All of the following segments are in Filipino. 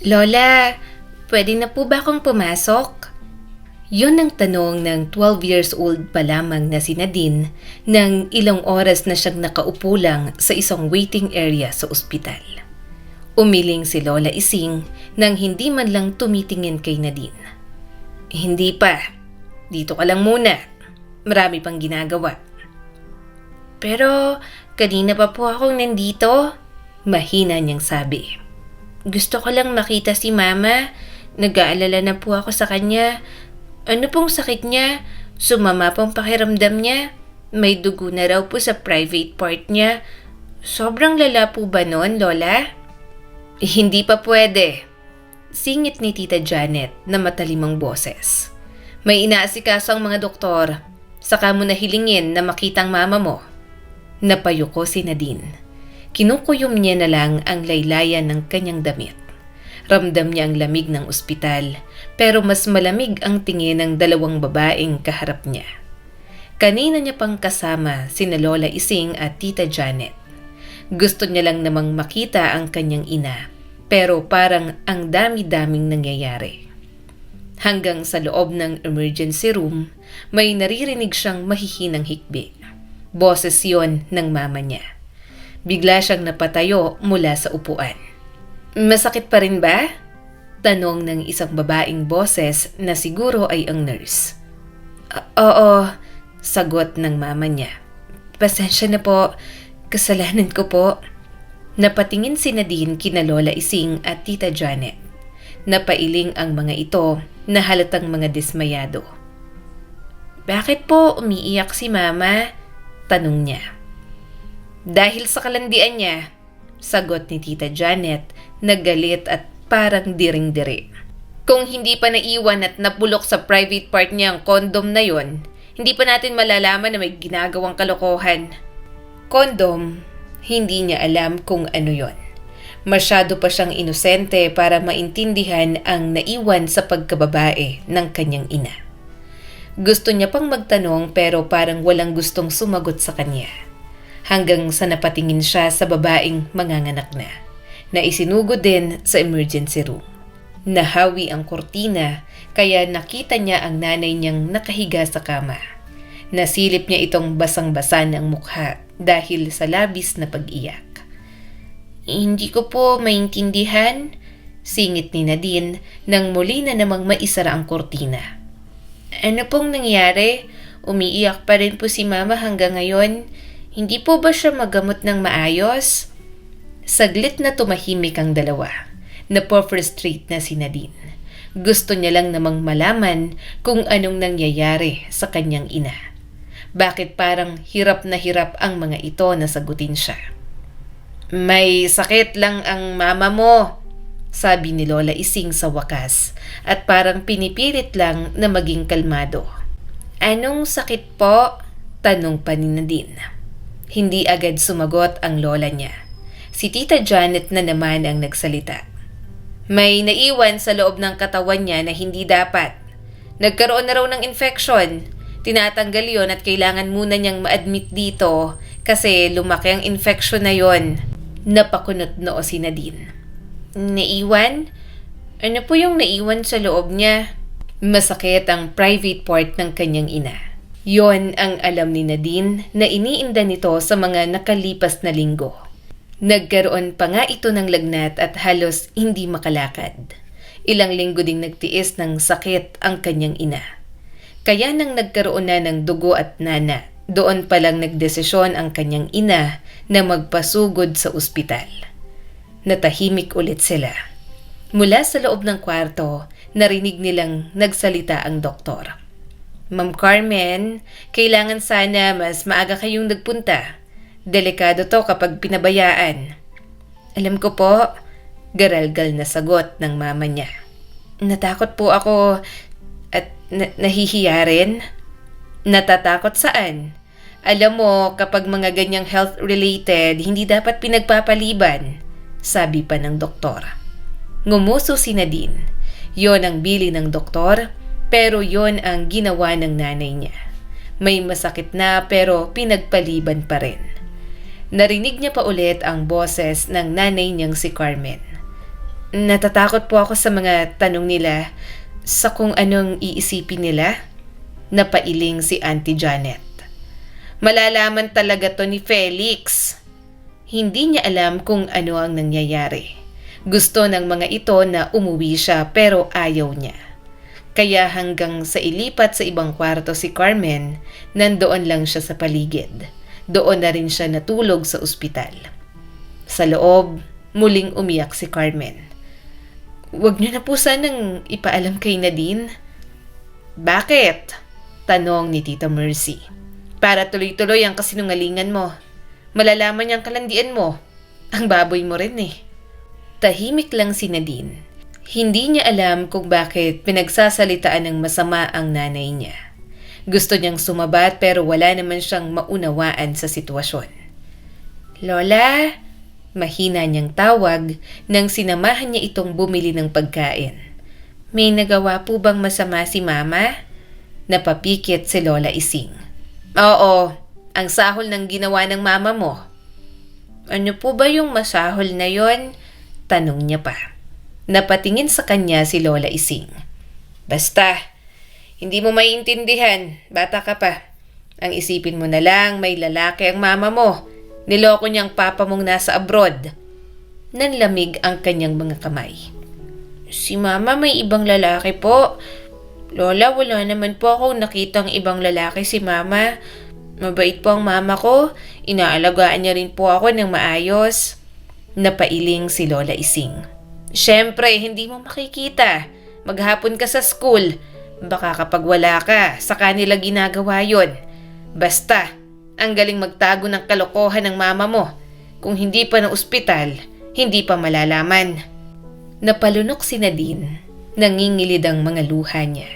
Lola, pwede na po ba akong pumasok? Yun ang tanong ng 12 years old pa lamang na si Nadine nang ilang oras na siyang nakaupo lang sa isang waiting area sa ospital. Umiling si Lola Ising nang hindi man lang tumitingin kay Nadine. Hindi pa. Dito ka lang muna. Marami pang ginagawa. Pero kanina pa po akong nandito. Mahina niyang sabi. Gusto ko lang makita si Mama. Nag-aalala na po ako sa kanya. Ano pong sakit niya? Sumama pong pakiramdam niya? May dugo na raw po sa private part niya. Sobrang lala po ba nun, Lola? Hindi pa pwede. Singit ni Tita Janet na matalimang boses. May inaasikaso ang mga doktor. Saka mo na hilingin na makitang mama mo. Napayuko si Nadine. Kinukuyom niya na lang ang laylayan ng kanyang damit. Ramdam niya ang lamig ng ospital, pero mas malamig ang tingin ng dalawang babaeng kaharap niya. Kanina niya pang kasama sina Lola Ising at Tita Janet. Gusto niya lang namang makita ang kanyang ina, pero parang ang dami-daming nangyayari. Hanggang sa loob ng emergency room, may naririnig siyang mahihinang hikbi. Boses yon ng mama niya. Bigla siyang napatayo mula sa upuan. Masakit pa rin ba? Tanong ng isang babaeng boses na siguro ay ang nurse. Oo, sagot ng mama niya. Pasensya na po, kasalanan ko po. Napatingin si Nadine kina Lola Ising at Tita Janet. Napailing ang mga ito na halatang mga dismayado. Bakit po umiiyak si Mama? Tanong niya. Dahil sa kalandian niya, sagot ni Tita Janet, nagalit at parang diring-diri. Kung hindi pa naiwan at napulok sa private part niya ang kondom na yon, hindi pa natin malalaman na may ginagawang kalokohan. Kondom, hindi niya alam kung ano yon. Masyado pa siyang inosente para maintindihan ang naiwan sa pagkababae ng kanyang ina. Gusto niya pang magtanong pero parang walang gustong sumagot sa kanya. Hanggang sa napatingin siya sa babaeng manganganak na isinugod din sa emergency room. Nahawi ang kortina kaya nakita niya ang nanay niyang nakahiga sa kama. Nasilip niya itong basang-basa ng mukha dahil sa labis na pag-iyak. Hindi ko po maintindihan, singit ni Nadine nang muli na namang maisara ang kortina. Ano pong nangyari? Umiiyak pa rin po si Mama hanggang ngayon. Hindi po ba siya magamot ng maayos? Saglit na tumahimik ang dalawa. Napo-frustrate na si Nadine. Gusto niya lang namang malaman kung anong nangyayari sa kanyang ina. Bakit parang hirap na hirap ang mga ito na sagutin siya? May sakit lang ang mama mo, sabi ni Lola Ising sa wakas at parang pinipilit lang na maging kalmado. Anong sakit po? Tanong pa ni Nadine. Hindi agad sumagot ang lola niya. Si Tita Janet na naman ang nagsalita. May naiwan sa loob ng katawan niya na hindi dapat. Nagkaroon na raw ng infection. Tinatanggal yon at kailangan muna niyang ma-admit dito kasi lumaki ang infection na yon. Napakunot noo si Nadine. Naiwan? Ano po yung naiwan sa loob niya? Masakit ang private part ng kanyang ina. Yon ang alam ni Nadine na iniinda nito sa mga nakalipas na linggo. Nagkaroon pa nga ito ng lagnat at halos hindi makalakad. Ilang linggo ding nagtiis ng sakit ang kanyang ina. Kaya nang nagkaroon na ng dugo at nana, doon palang nagdesisyon ang kanyang ina na magpasugod sa ospital. Natahimik ulit sila. Mula sa loob ng kwarto, narinig nilang nagsalita ang doktor. Ma'am Carmen, kailangan sana mas maaga kayong nagpunta. Delikado to kapag pinabayaan. Alam ko po, garalgal na sagot ng mama niya. Natakot po ako at nahihiya rin. Natatakot saan? Alam mo, kapag mga ganyang health-related, hindi dapat pinagpapaliban, sabi pa ng doktor. Ngumuso si Nadine. Yon ang bili ng doktor, pero yon ang ginawa ng nanay niya. May masakit na pero pinagpaliban pa rin. Narinig niya pa ulit ang boses ng nanay niyang si Carmen. Natatakot po ako sa mga tanong nila, sa kung anong iisipin nila. Napailing si Auntie Janet. Malalaman talaga to ni Felix. Hindi niya alam kung ano ang nangyayari. Gusto ng mga ito na umuwi siya pero ayaw niya. Kaya hanggang sa ilipat sa ibang kwarto si Carmen, nandoon lang siya sa paligid. Doon na rin siya natulog sa ospital. Sa loob, muling umiyak si Carmen. "Huwag niyo na po sanang ipaalam kay Nadine." "Bakit?" tanong ni Tita Mercy. "Para tuloy-tuloy ang kasinungalingan mo. Malalaman niyang kalandian mo. Ang baboy mo rin eh." Tahimik lang si Nadine. Hindi niya alam kung bakit pinagsasalitaan ng masama ang nanay niya. Gusto niyang sumabat pero wala naman siyang maunawaan sa sitwasyon. "Lola?" Mahina niyang tawag nang sinamahan niya itong bumili ng pagkain. "May nagawa po bang masama si Mama?" Napapikit si Lola Ising. "Oo, ang sahol ng ginawa ng mama mo." "Ano po ba yung masahol na yon?" tanong niya pa. Napatingin sa kanya si Lola Ising. "Basta, hindi mo maiintindihan, bata ka pa. Ang isipin mo na lang may lalaki ang mama mo. Niloko niyang papa mong nasa abroad." Nanlamig ang kanyang mga kamay. "Si Mama may ibang lalaki po. Lola, wala naman po akong nakitang ibang lalaki si Mama. Mabait po ang mama ko. Inaalagaan niya rin po ako ng maayos." Napailing si Lola Ising. "Siyempre, hindi mo makikita. Maghapon ka sa school. Baka kapag wala ka, sa kanila ginagawa yon. Basta, ang galing magtago ng kalokohan ng mama mo. Kung hindi pa ng ospital, hindi pa malalaman." Napalunok si Nadine. Nangingilid ang mga luha niya.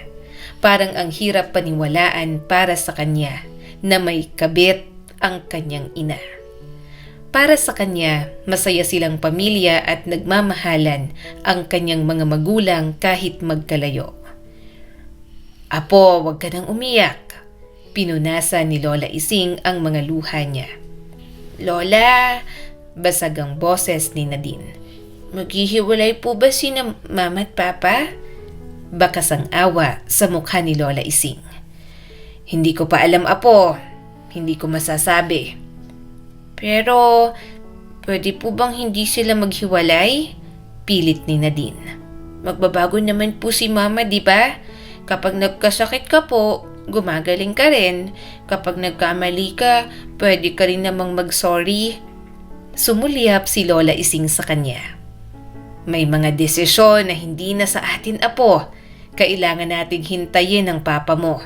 Parang ang hirap paniwalaan para sa kanya na may kabit ang kanyang ina. Para sa kanya, masaya silang pamilya at nagmamahalan ang kanyang mga magulang kahit magkalayo. "Apo, wag ka nang umiyak." Pinunasan ni Lola Ising ang mga luha niya. "Lola," basag ang boses ni Nadine. "Maghihiwalay po ba sina Mama at Papa?" Bakas ang awa sa mukha ni Lola Ising. "Hindi ko pa alam, Apo. Hindi ko masasabi." "Pero, pwede po bang hindi sila maghiwalay?" Pilit ni Nadine. "Magbabago naman po si Mama, di ba? Kapag nagkasakit ka po, gumagaling ka rin. Kapag nagkamali ka, pwede ka rin namang mag-sorry." Sumulyap si Lola Ising sa kanya. "May mga desisyon na hindi na sa atin, Apo. Kailangan nating hintayin ang papa mo.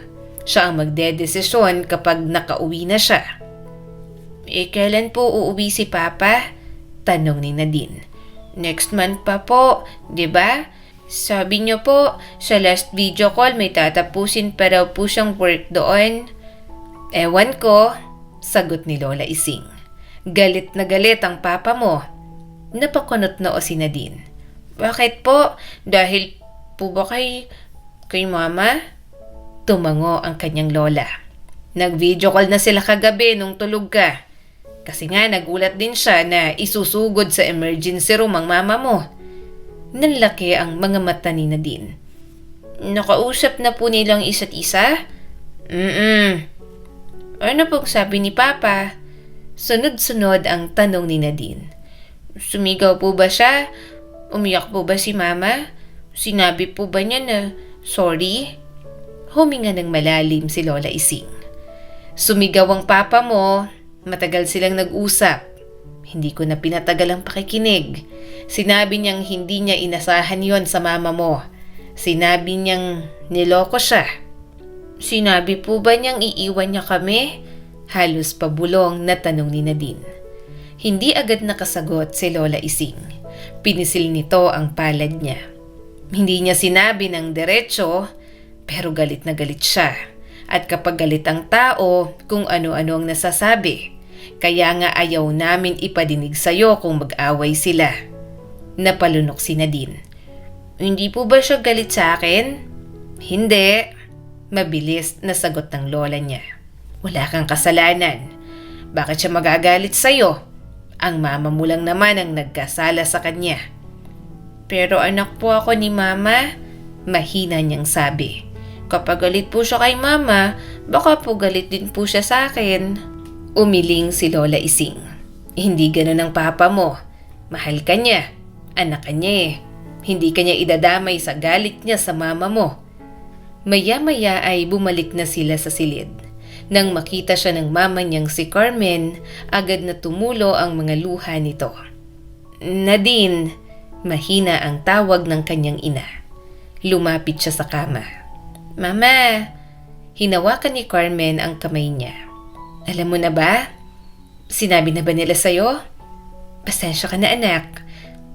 Siya ang magdedesisyon kapag nakauwi na siya." Kailan po uuwi si Papa?" tanong ni Nadine. "Next month pa po, di ba? Sabi niyo po, sa last video call may tatapusin pa raw po siyang work doon." "Ewan ko," sagot ni Lola Ising. "Galit na galit ang papa mo." Napakunot noo si Nadine. "Bakit po? Dahil po ba kay Mama?" Tumango ang kanyang lola. "Nag-video call na sila kagabi nung tulog ka. Kasi nga nagulat din siya na isusugod sa emergency room ang mama mo." Nanlaki ang mga mata ni Nadine. "Nakausap na po nilang isa't isa?" "Ano pong sabi ni Papa?" Sunod-sunod ang tanong ni Nadine. "Sumigaw po ba siya? Umiyak po ba si Mama? Sinabi po ba niya na sorry?" Huminga ng malalim si Lola Ising. "Sumigaw ang papa mo. Matagal silang nag-usap. Hindi ko na pinatagal ang pakikinig. Sinabi niyang hindi niya inasahan yon sa mama mo. Sinabi niyang niloko siya." "Sinabi po ba niyang iiwan niya kami?" Halos pabulong na tanong ni Nadine. Hindi agad nakasagot si Lola Ising. Pinisil nito ang palad niya. Hindi niya sinabi ng diretso, pero galit na galit siya. At kapag galit ang tao, kung ano-ano ang nasasabi. Kaya nga ayaw namin ipadinig sa'yo kung mag-away sila. Napalunok si Nadine. "Hindi po ba siya galit sa akin?" "Hindi." Mabilis na sagot ng lola niya. "Wala kang kasalanan. Bakit siya magagalit sa'yo? Ang mama mo lang naman ang nagkasala sa kanya." Pero anak po ako ni Mama, mahina niyang sabi. Kapag galit po siya kay Mama, baka po galit din po siya sa akin. Umiling si Lola Ising. Hindi ganun ang papa mo. Mahal ka niya. Anak ka niya eh. Hindi ka niya idadamay sa galit niya sa mama mo. Maya-maya ay bumalik na sila sa silid. Nang makita siya ng mama niyang si Carmen, agad na tumulo ang mga luha nito. Nadine, mahina ang tawag ng kanyang ina. Lumapit siya sa kama. Mama, hinawakan ni Carmen ang kamay niya. Alam mo na ba? Sinabi na ba nila sa'yo? Pasensya ka na anak.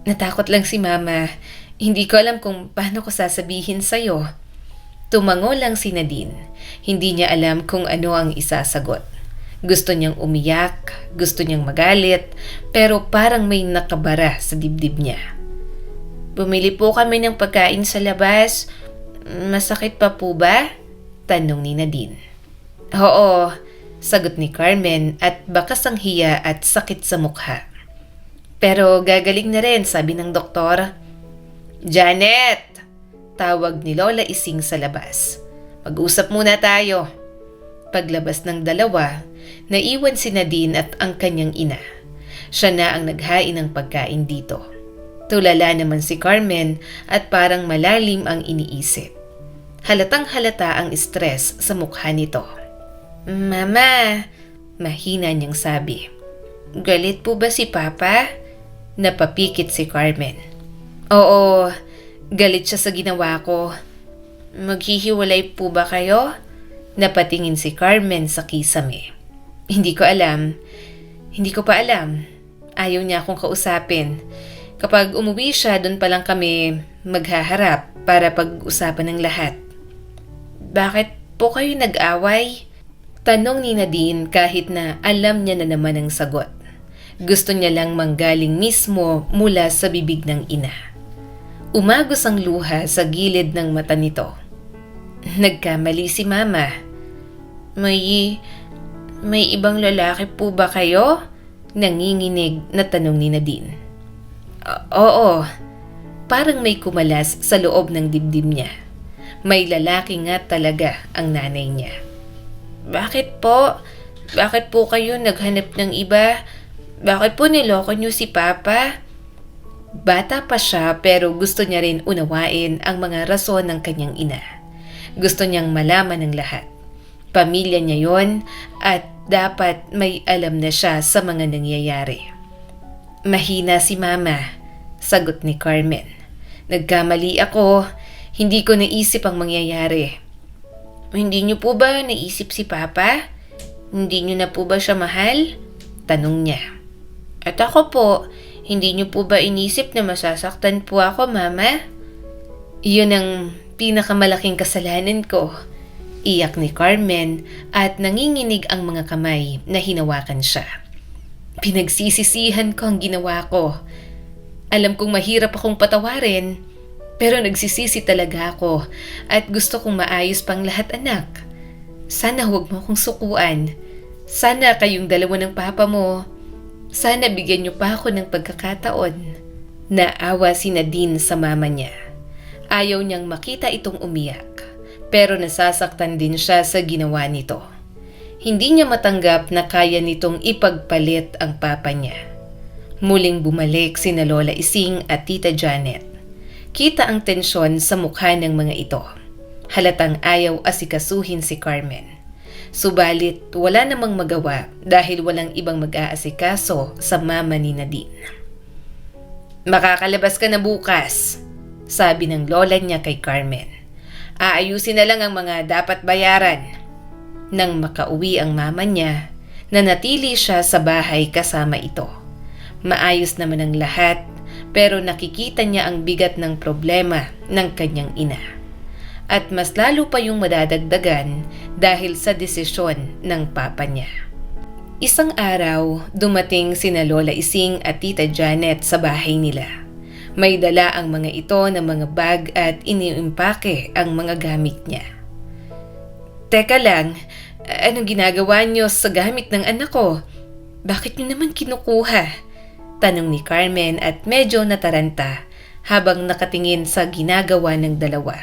Natakot lang si Mama. Hindi ko alam kung paano ko sasabihin sa'yo. Tumango lang si Nadine. Hindi niya alam kung ano ang isasagot. Gusto niyang umiyak, gusto niyang magalit, pero parang may nakabara sa dibdib niya. Bumili po kami ng pagkain sa labas. Masakit pa po ba? Tanong ni Nadine. Oo, sagot ni Carmen at bakas ang hiya at sakit sa mukha. Pero gagaling na rin, sabi ng doktor. Janet! Tawag ni Lola Ising sa labas. Mag-usap muna tayo. Paglabas ng dalawa, naiwan si Nadine at ang kanyang ina. Siya na ang naghain ng pagkain dito. Tulala naman si Carmen at parang malalim ang iniisip. Halatang halata ang stress sa mukha nito. Mama, mahina niyang sabi. Galit po ba si Papa? Napapikit si Carmen. Oo, galit siya sa ginawa ko. Maghihiwalay po ba kayo? Napatingin si Carmen sa kisame. Hindi ko alam. Hindi ko pa alam. Ayaw niya akong kausapin. Kapag umuwi siya, doon pa lang kami maghaharap para pag-usapan ng lahat. Bakit po kayo nag-away? Tanong ni Nadine kahit na alam niya na naman ang sagot. Gusto niya lang manggaling mismo mula sa bibig ng ina. Umagos ang luha sa gilid ng mata nito. Nagkamali si Mama. May ibang lalaki po ba kayo? Nanginginig na tanong ni Nadine. Oo, parang may kumalas sa loob ng dibdib niya. May lalaki nga talaga ang nanay niya. Bakit po? Bakit po kayo naghanap ng iba? Bakit po niloko niyo si Papa? Bata pa siya pero gusto niya rin unawain ang mga rason ng kanyang ina. Gusto niyang malaman ng lahat. Pamilya niya yon at dapat may alam na siya sa mga nangyayari. Mahina si Mama, sagot ni Carmen. Nagkamali ako. Hindi ko naisip ang mangyayari. Hindi niyo po ba naisip si Papa? Hindi niyo na po ba siya mahal? Tanong niya. At ako po, hindi niyo po ba inisip na masasaktan po ako, Mama? Iyon ang pinakamalaking kasalanan ko. Iyak ni Carmen at nanginginig ang mga kamay na hinawakan siya. Pinagsisisihan ko ang ginawa ko. Alam kong mahirap akong patawarin, pero nagsisisi talaga ako at gusto kong maayos pang lahat, anak. Sana huwag mo akong sukuan. Sana kayong dalawa ng papa mo. Sana bigyan niyo pa ako ng pagkakataon. Naawa si Nadine sa mama niya. Ayaw niyang makita itong umiyak, pero nasasaktan din siya sa ginawa nito. Hindi niya matanggap na kaya nitong ipagpalit ang papa niya. Muling bumalik sina Lola Ising at Tita Janet. Kita ang tensyon sa mukha ng mga ito. Halatang ayaw asikasuhin si Carmen. Subalit wala namang magawa dahil walang ibang mag-aasikaso sa mama ni Nadine. Makakalabas ka na bukas, sabi ng lola niya kay Carmen. Aayusin na lang ang mga dapat bayaran. Nang makauwi ang mama niya, nanatili siya sa bahay kasama ito. Maayos naman ang lahat, pero nakikita niya ang bigat ng problema ng kanyang ina. At mas lalo pa yung madadagdagan dahil sa desisyon ng papa niya. Isang araw, dumating sina Lola Ising at Tita Janet sa bahay nila. May dala ang mga ito ng mga bag at iniimpake ang mga gamit niya. Teka lang, anong ginagawa niyo sa gamit ng anak ko? Bakit niyo naman kinukuha? Tanong ni Carmen at medyo nataranta habang nakatingin sa ginagawa ng dalawa.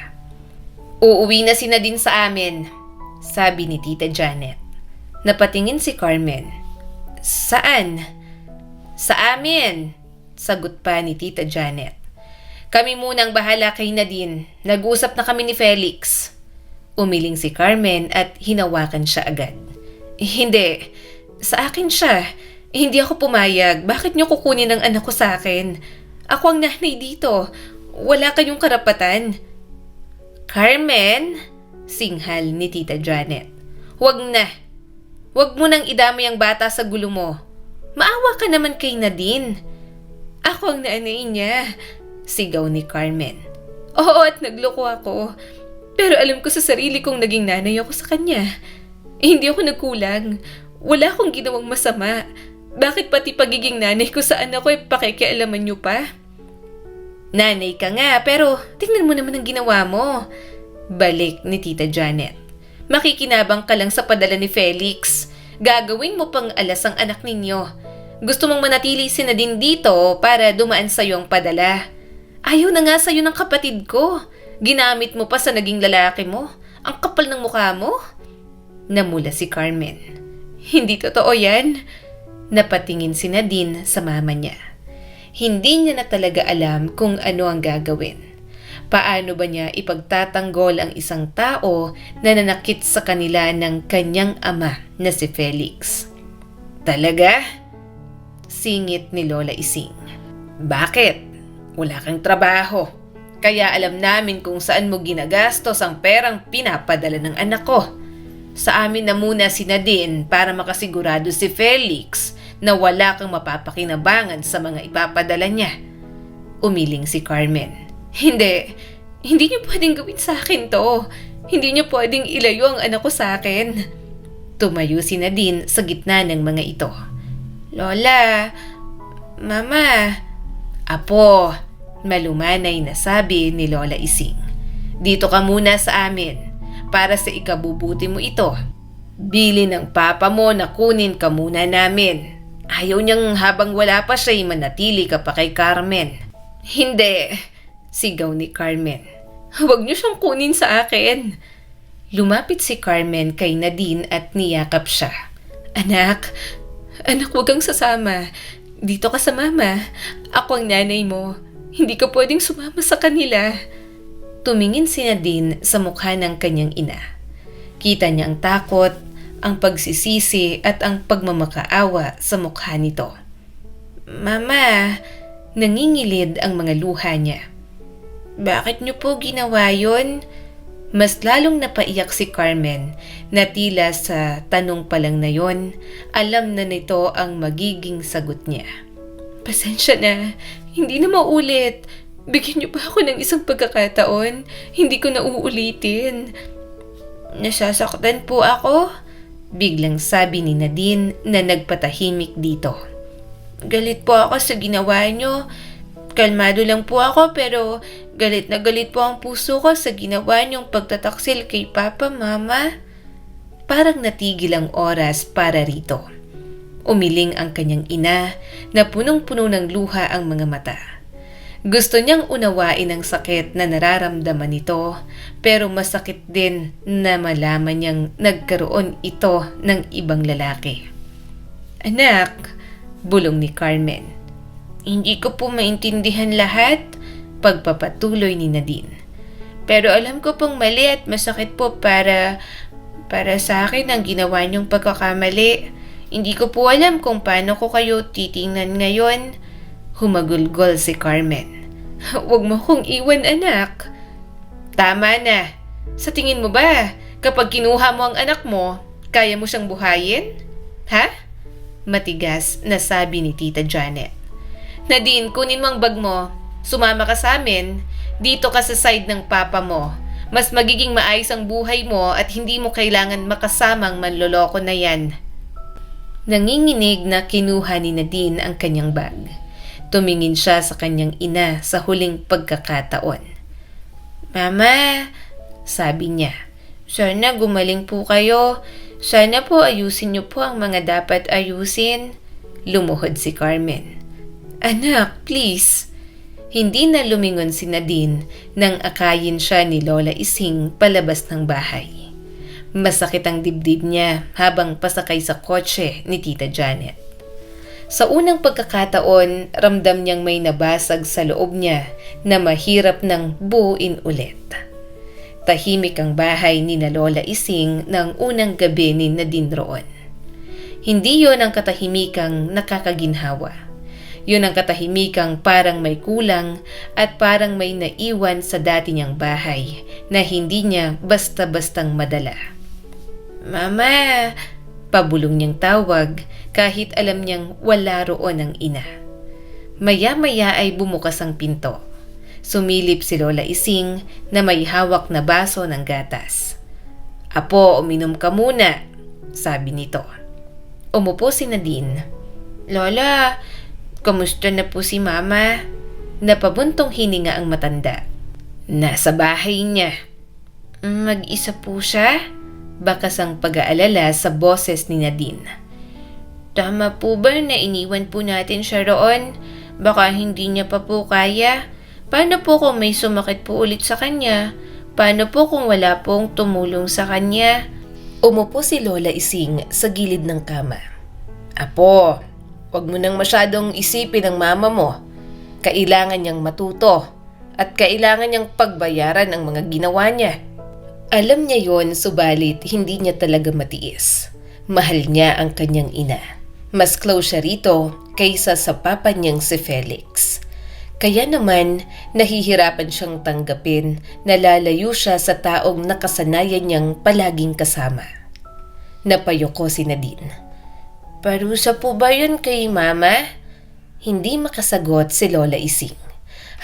Uuwi na si Nadine sa amin, sabi ni Tita Janet. Napatingin si Carmen. Saan? Sa amin, sagot pa ni Tita Janet. Kami munang bahala kay Nadine. Nag-usap na kami ni Felix. Umiling si Carmen at hinawakan siya agad. Hindi. Sa akin siya. Hindi ako pumayag. Bakit niyo kukunin ang anak ko sa akin? Ako ang nanay dito. Wala kayong karapatan. Carmen? Singhal ni Tita Janet. Huwag na. Huwag mo nang idamay ang bata sa gulo mo. Maawa ka naman kay Nadine. Ako ang nanay niya. Sigaw ni Carmen. Oo, at nagloko ako. Pero alam ko sa sarili kong naging nanay ako sa kanya. Hindi ako nagkulang. Wala akong ginawang masama. Bakit pati pagiging nanay ko sa anak ko ay pakikialaman niyo pa? Nanay ka nga, pero tingnan mo naman ang ginawa mo. Balik ni Tita Janet. Makikinabang ka lang sa padala ni Felix. Gagawin mo pang alas ang anak ninyo. Gusto mong manatili si Nadine dito para dumaan sa'yo ang padala. Ayaw na nga sa'yo ng kapatid ko. Ginamit mo pa sa naging lalaki mo. Ang kapal ng mukha mo. Namula si Carmen. Hindi totoo yan. Napatingin si Nadine sa mama niya. Hindi niya na talaga alam kung ano ang gagawin. Paano ba niya ipagtatanggol ang isang tao na nanakit sa kanila ng kanyang ama na si Felix? Talaga? Singit ni Lola Ising. Bakit? Wala kang trabaho. Kaya alam namin kung saan mo ginagastos ang perang pinapadala ng anak ko. Sa amin na muna si Nadine para makasigurado si Felix na wala kang mapapakinabangan sa mga ipapadala niya. Umiling si Carmen. Hindi niyo pwedeng gawin sa akin to. Hindi niyo pwedeng ilayo ang anak ko sa akin. Tumayo si Nadine sa gitna ng mga ito. Lola, Mama, Apo, malumanay na sabi ni Lola Ising. Dito ka muna sa amin para sa ikabubuti mo ito. Bili ng papa mo na kunin ka muna namin. Ayaw niyang habang wala pa siya'y manatili ka pa kay Carmen. Hindi, sigaw ni Carmen. Huwag niyo siyang kunin sa akin. Lumapit si Carmen kay Nadine at niyakap siya. Anak, huwag kang sasama. Dito ka sa mama. Ako ang nanay mo. Hindi ka pwedeng sumama sa kanila. Tumingin si Nadine sa mukha ng kanyang ina. Kita niya ang takot, ang pagsisisi at ang pagmamakaawa sa mukha nito. Mama, nangingilid ang mga luha niya. Bakit niyo po ginawa yon? Mas lalong napaiyak si Carmen na tila sa tanong pa lang na yon, alam na nito ang magiging sagot niya. Pasensya na, hindi na maulit. Bigyan niyo pa ako ng isang pagkakataon. Hindi ko na uulitin. Nasasaktan po ako? Biglang sabi ni Nadine na nagpatahimik dito. Galit po ako sa ginawa niyo. Kalmado lang po ako pero galit na galit po ang puso ko sa ginawa niyong pagtataksil kay Papa, Mama. Parang natigil ang oras para rito. Umiling ang kanyang ina na punong-puno ng luha ang mga mata. Gusto niyang unawain ang sakit na nararamdaman nito pero masakit din na malaman niyang nagkaroon ito ng ibang lalaki. Anak, bulong ni Carmen. Hindi ko po maintindihan lahat, pagpapatuloy ni Nadine. Pero alam ko pong mali at masakit po para sa akin ang ginawa niyong pagkakamali. Hindi ko po alam kung paano ko kayo titingnan ngayon. Humagulgol si Carmen. Huwag mo kong iwan, anak. Tama na. Sa tingin mo ba, kapag kinuha mo ang anak mo, kaya mo siyang buhayin? Ha? Matigas na sabi ni Tita Janet. Nadine, kunin mo ang bag mo. Sumama ka sa amin. Dito ka sa side ng papa mo. Mas magiging maayos ang buhay mo at hindi mo kailangan makasamang manloloko na yan. Nanginginig na kinuha ni Nadine ang kanyang bag. Tumingin siya sa kanyang ina sa huling pagkakataon. Mama, sabi niya, sana gumaling po kayo. Sana po ayusin niyo po ang mga dapat ayusin. Lumuhod si Carmen. Anak, please. Hindi na lumingon si Nadine nang akayin siya ni Lola Ising palabas ng bahay. Masakit ang dibdib niya habang pasakay sa kotse ni Tita Janet. Sa unang pagkakataon, ramdam niyang may nabasag sa loob niya na mahirap nang buuin ulit. Tahimik ang bahay ni na Lola Ising ng unang gabi ni Nadine roon. Hindi yon ang katahimikang nakakaginhawa. Yun ang katahimikang parang may kulang at parang may naiwan sa dati niyang bahay na hindi niya basta-bastang madala. "Mama!" Pabulong niyang tawag kahit alam niyang wala roon ang ina. Maya-maya ay bumukas ang pinto. Sumilip si Lola Ising na may hawak na baso ng gatas. "Apo, uminom ka muna," sabi nito. Umupo si Nadine. "Lola, kamusta na po si Mama?" Napabuntong hininga ang matanda. "Nasa bahay niya." "Mag-isa po siya?" Bakas ang pag-aalala sa boses ni Nadine. "Tama po ba na iniwan po natin siya roon? Baka hindi niya pa po kaya. Paano po kung may sumakit po ulit sa kanya? Paano po kung wala pong tumulong sa kanya?" Umupo si Lola Ising sa gilid ng kama. "Apo, huwag mo nang masyadong isipin ang mama mo. Kailangan niyang matuto at kailangan niyang pagbayaran ang mga ginawa niya." Alam niya yon, subalit hindi niya talaga matiis. Mahal niya ang kanyang ina. Mas close siya rito kaysa sa papa niyang si Felix. Kaya naman, nahihirapan siyang tanggapin na lalayo siya sa taong nakasanayan niyang palaging kasama. Napayoko si Nadine. "Parusa po ba yun kay Mama?" Hindi makasagot si Lola Ising.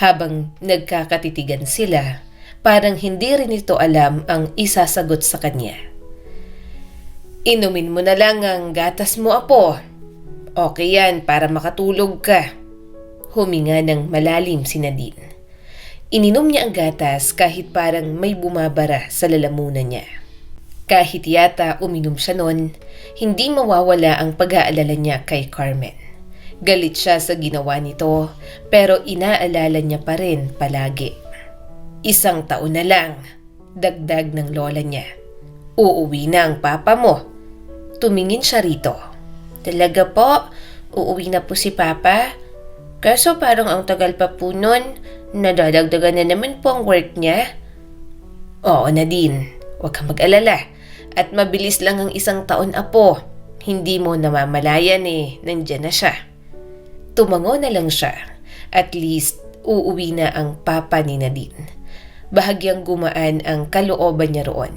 Habang nagkakatitigan sila, parang hindi rin ito alam ang isasagot sa kanya. "Inumin mo na lang ang gatas mo, Apo. Okay yan para makatulog ka." Huminga ng malalim si Nadine. Ininom niya ang gatas kahit parang may bumabara sa lalamunan niya. Kahit yata uminom siya noon, hindi mawawala ang pag-aalala niya kay Carmen. Galit siya sa ginawa nito, pero inaalala niya pa rin palagi. 1 taon na lang, dagdag ng lola niya. "Uuwi na ang papa mo." Tumingin siya rito. "Talaga po? Uuwi na po si Papa? Kaso parang ang tagal pa po nun. Nadadagdagan na naman po ang work niya." "Oo, Nadine, huwag kang mag-alala. At mabilis lang ang 1 taon, Apo. Hindi mo namamalayan nandyan na siya." Tumango na lang siya. At least, uuwi na ang papa ni Nadine. Bahagyang gumaan ang kalooban niya roon.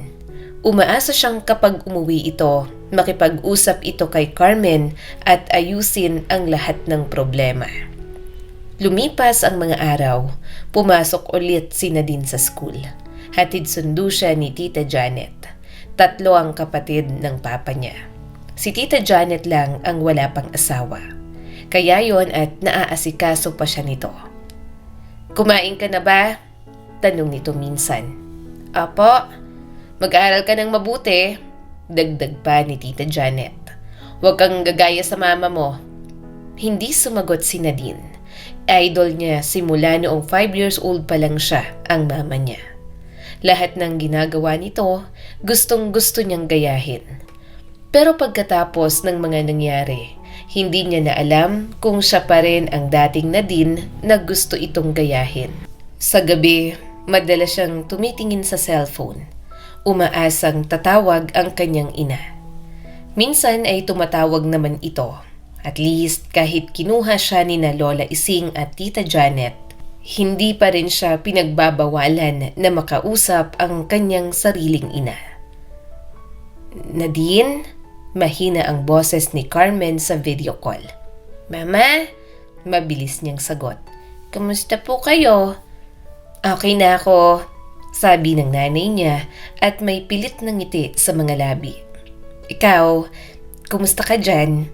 Umaasa siyang kapag umuwi ito, makipag-usap ito kay Carmen at ayusin ang lahat ng problema. Lumipas ang mga araw, pumasok ulit si Nadine sa school. Hatid sundo siya ni Tita Janet. 3 ang kapatid ng papa niya. Si Tita Janet lang ang wala pang asawa. Kaya yon at naaasikaso pa siya nito. "Kumain ka na ba?" Tanong nito minsan. "Apo." "Mag-aaral ka ng mabuti," dagdag pa ni Tita Janet. "Huwag kang gagaya sa mama mo." Hindi sumagot si Nadine. Idol niya simula noong 5 years old pa lang siya ang mama niya. Lahat ng ginagawa nito, gustong-gusto niyang gayahin. Pero pagkatapos ng mga nangyari, hindi niya na alam kung siya pa rin ang dating Nadine na gusto itong gayahin. Sa gabi, madalas siyang tumitingin sa cellphone. Umaasang tatawag ang kanyang ina. Minsan ay tumatawag naman ito. At least kahit kinuha siya ni na Lola Ising at Tita Janet, hindi pa rin siya pinagbabawalan na makausap ang kanyang sariling ina. "Nadine?" Mahina ang boses ni Carmen sa video call. "Mama?" Mabilis niyang sagot. "Kamusta po kayo?" "Okay na ako," sabi ng nanay niya at may pilit na ngiti sa mga labi. "Ikaw, kumusta ka dyan?"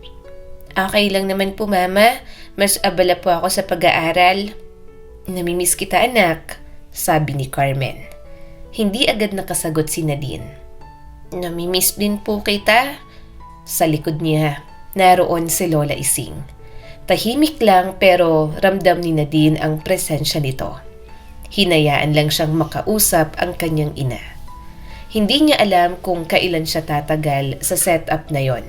"Okay lang naman po, Mama. Mas abala po ako sa pag-aaral." "Namimiss kita, anak," sabi ni Carmen. Hindi agad nakasagot si Nadine. "Namimiss din po kita." Sa likod niya, naroon si Lola Ising. Tahimik lang pero ramdam ni Nadine ang presensya nito. Hinayaan lang siyang makausap ang kanyang ina. Hindi niya alam kung kailan siya tatagal sa setup na yon.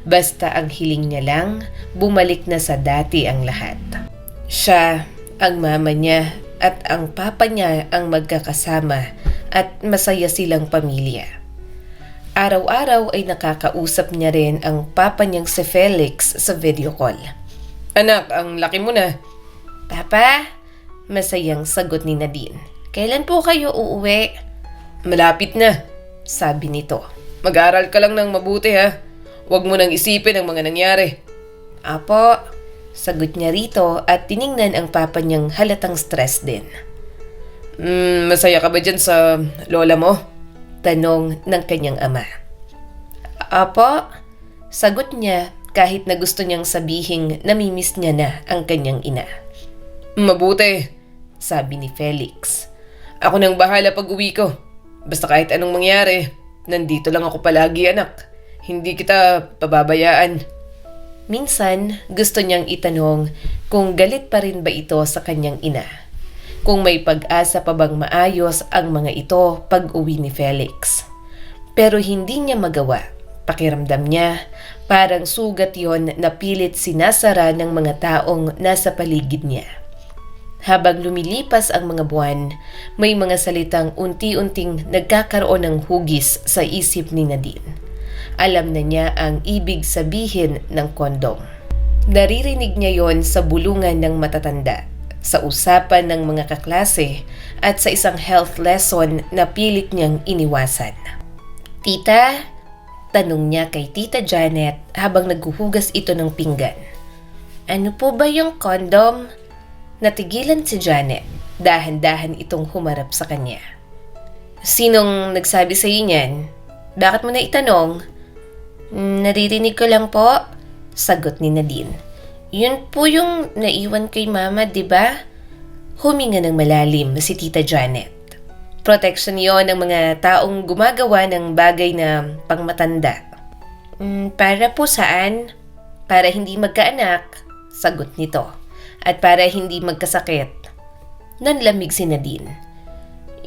Basta ang hiling niya lang, bumalik na sa dati ang lahat. Siya, ang mama niya at ang papa niya ang magkakasama at masaya silang pamilya. Araw-araw ay nakakausap niya rin ang papa niyang si Felix sa video call. "Anak, ang laki mo na." "Papa?" Masayang sagot ni Nadine. "Kailan po kayo uuwi?" "Malapit na," sabi nito. "Mag-aral ka lang ng mabuti ha. Huwag mo nang isipin ang mga nangyari." "Apo," sagot niya rito at tiningnan ang papa niyang halatang stress din. Masaya ka ba dyan sa lola mo?" Tanong ng kanyang ama. "Apo," sagot niya kahit na gusto niyang sabihing namimiss niya na ang kanyang ina. "Mabuti," sabi ni Felix. "Ako nang bahala pag uwi ko. Basta kahit anong mangyari, nandito lang ako palagi, anak. Hindi kita pababayaan." Minsan, gusto niyang itanong kung galit pa rin ba ito sa kanyang ina. Kung may pag-asa pa bang maayos ang mga ito pag uwi ni Felix. Pero hindi niya magawa. Pakiramdam niya, parang sugat yon na pilit sinasara ng mga taong nasa paligid niya. Habang lumilipas ang mga buwan, may mga salitang unti-unting nagkakaroon ng hugis sa isip ni Nadine. Alam na niya ang ibig sabihin ng kondom. Naririnig niya yon sa bulungan ng matatanda, sa usapan ng mga kaklase at sa isang health lesson na pilit niyang iniwasan. "Tita?" tanong niya kay Tita Janet habang naghuhugas ito ng pinggan. "Ano po ba yung kondom?" Natigilan si Janet. Dahan-dahan itong humarap sa kanya. "Sinong nagsabi sa iyo niyan? Bakit mo na itanong?" "Naririnig ko lang po," sagot ni Nadine. "Yun po yung naiwan kay mama, di ba?" Huminga ng malalim si Tita Janet. Protection yon ng mga taong gumagawa ng bagay na pangmatanda. "Para po saan?" "Para hindi magkaanak," sagot nito. "At para hindi magkasakit." Nanlamig si Nadine.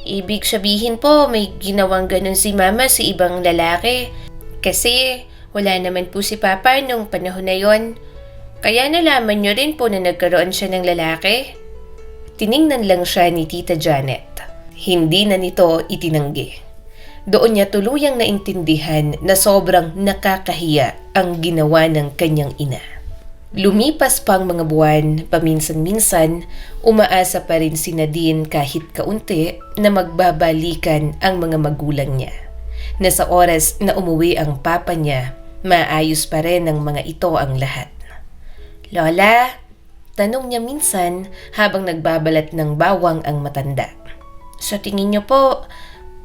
"Ibig sabihin po may ginawang ganun si mama sa ibang lalaki. Kasi wala naman po si papa nung panahon na yon. Kaya nalaman niyo rin po na nagkaroon siya ng lalaki?" Tiningnan lang siya ni Tita Janet. Hindi na nito itinanggi. Doon niya tuluyang naintindihan na sobrang nakakahiya ang ginawa ng kanyang ina. Lumipas pang mga buwan, paminsan-minsan, umaasa pa rin si Nadine kahit kaunti na magbabalikan ang mga magulang niya. Na sa oras na umuwi ang papa niya, maayos pa rin ng mga ito ang lahat. "Lola?" tanong niya minsan habang nagbabalat ng bawang ang matanda. "Sa tingin niyo po,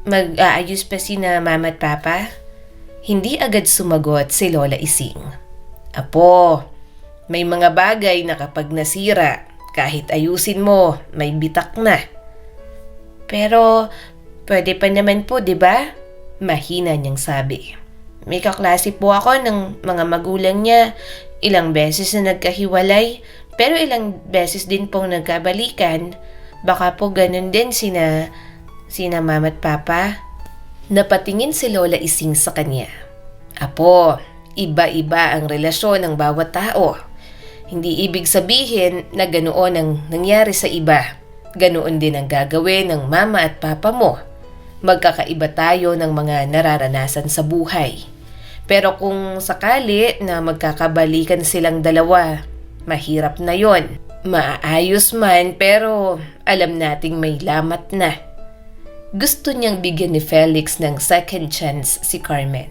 mag-aayos pa sina mama at papa?" Hindi agad sumagot si Lola Ising. "Apo, may mga bagay na kapag nasira, kahit ayusin mo, may bitak na." "Pero, pwede pa naman po, di ba?" Mahina niyang sabi. "May kaklase po ako ng mga magulang niya. Ilang beses na nagkahiwalay, pero ilang beses din pong nagkabalikan. Baka po ganun din sina mama at papa." Napatingin si Lola Ising sa kanya. "Apo, iba-iba ang relasyon ng bawat tao. Hindi ibig sabihin na ganoon ang nangyari sa iba. Ganoon din ang gagawin ng mama at papa mo. Magkakaiba tayo ng mga nararanasan sa buhay. Pero kung sakali na magkakabalikan silang dalawa, mahirap na yon. Maaayos man pero alam nating may lamat na." Gusto niyang bigyan ni Felix ng second chance si Carmen.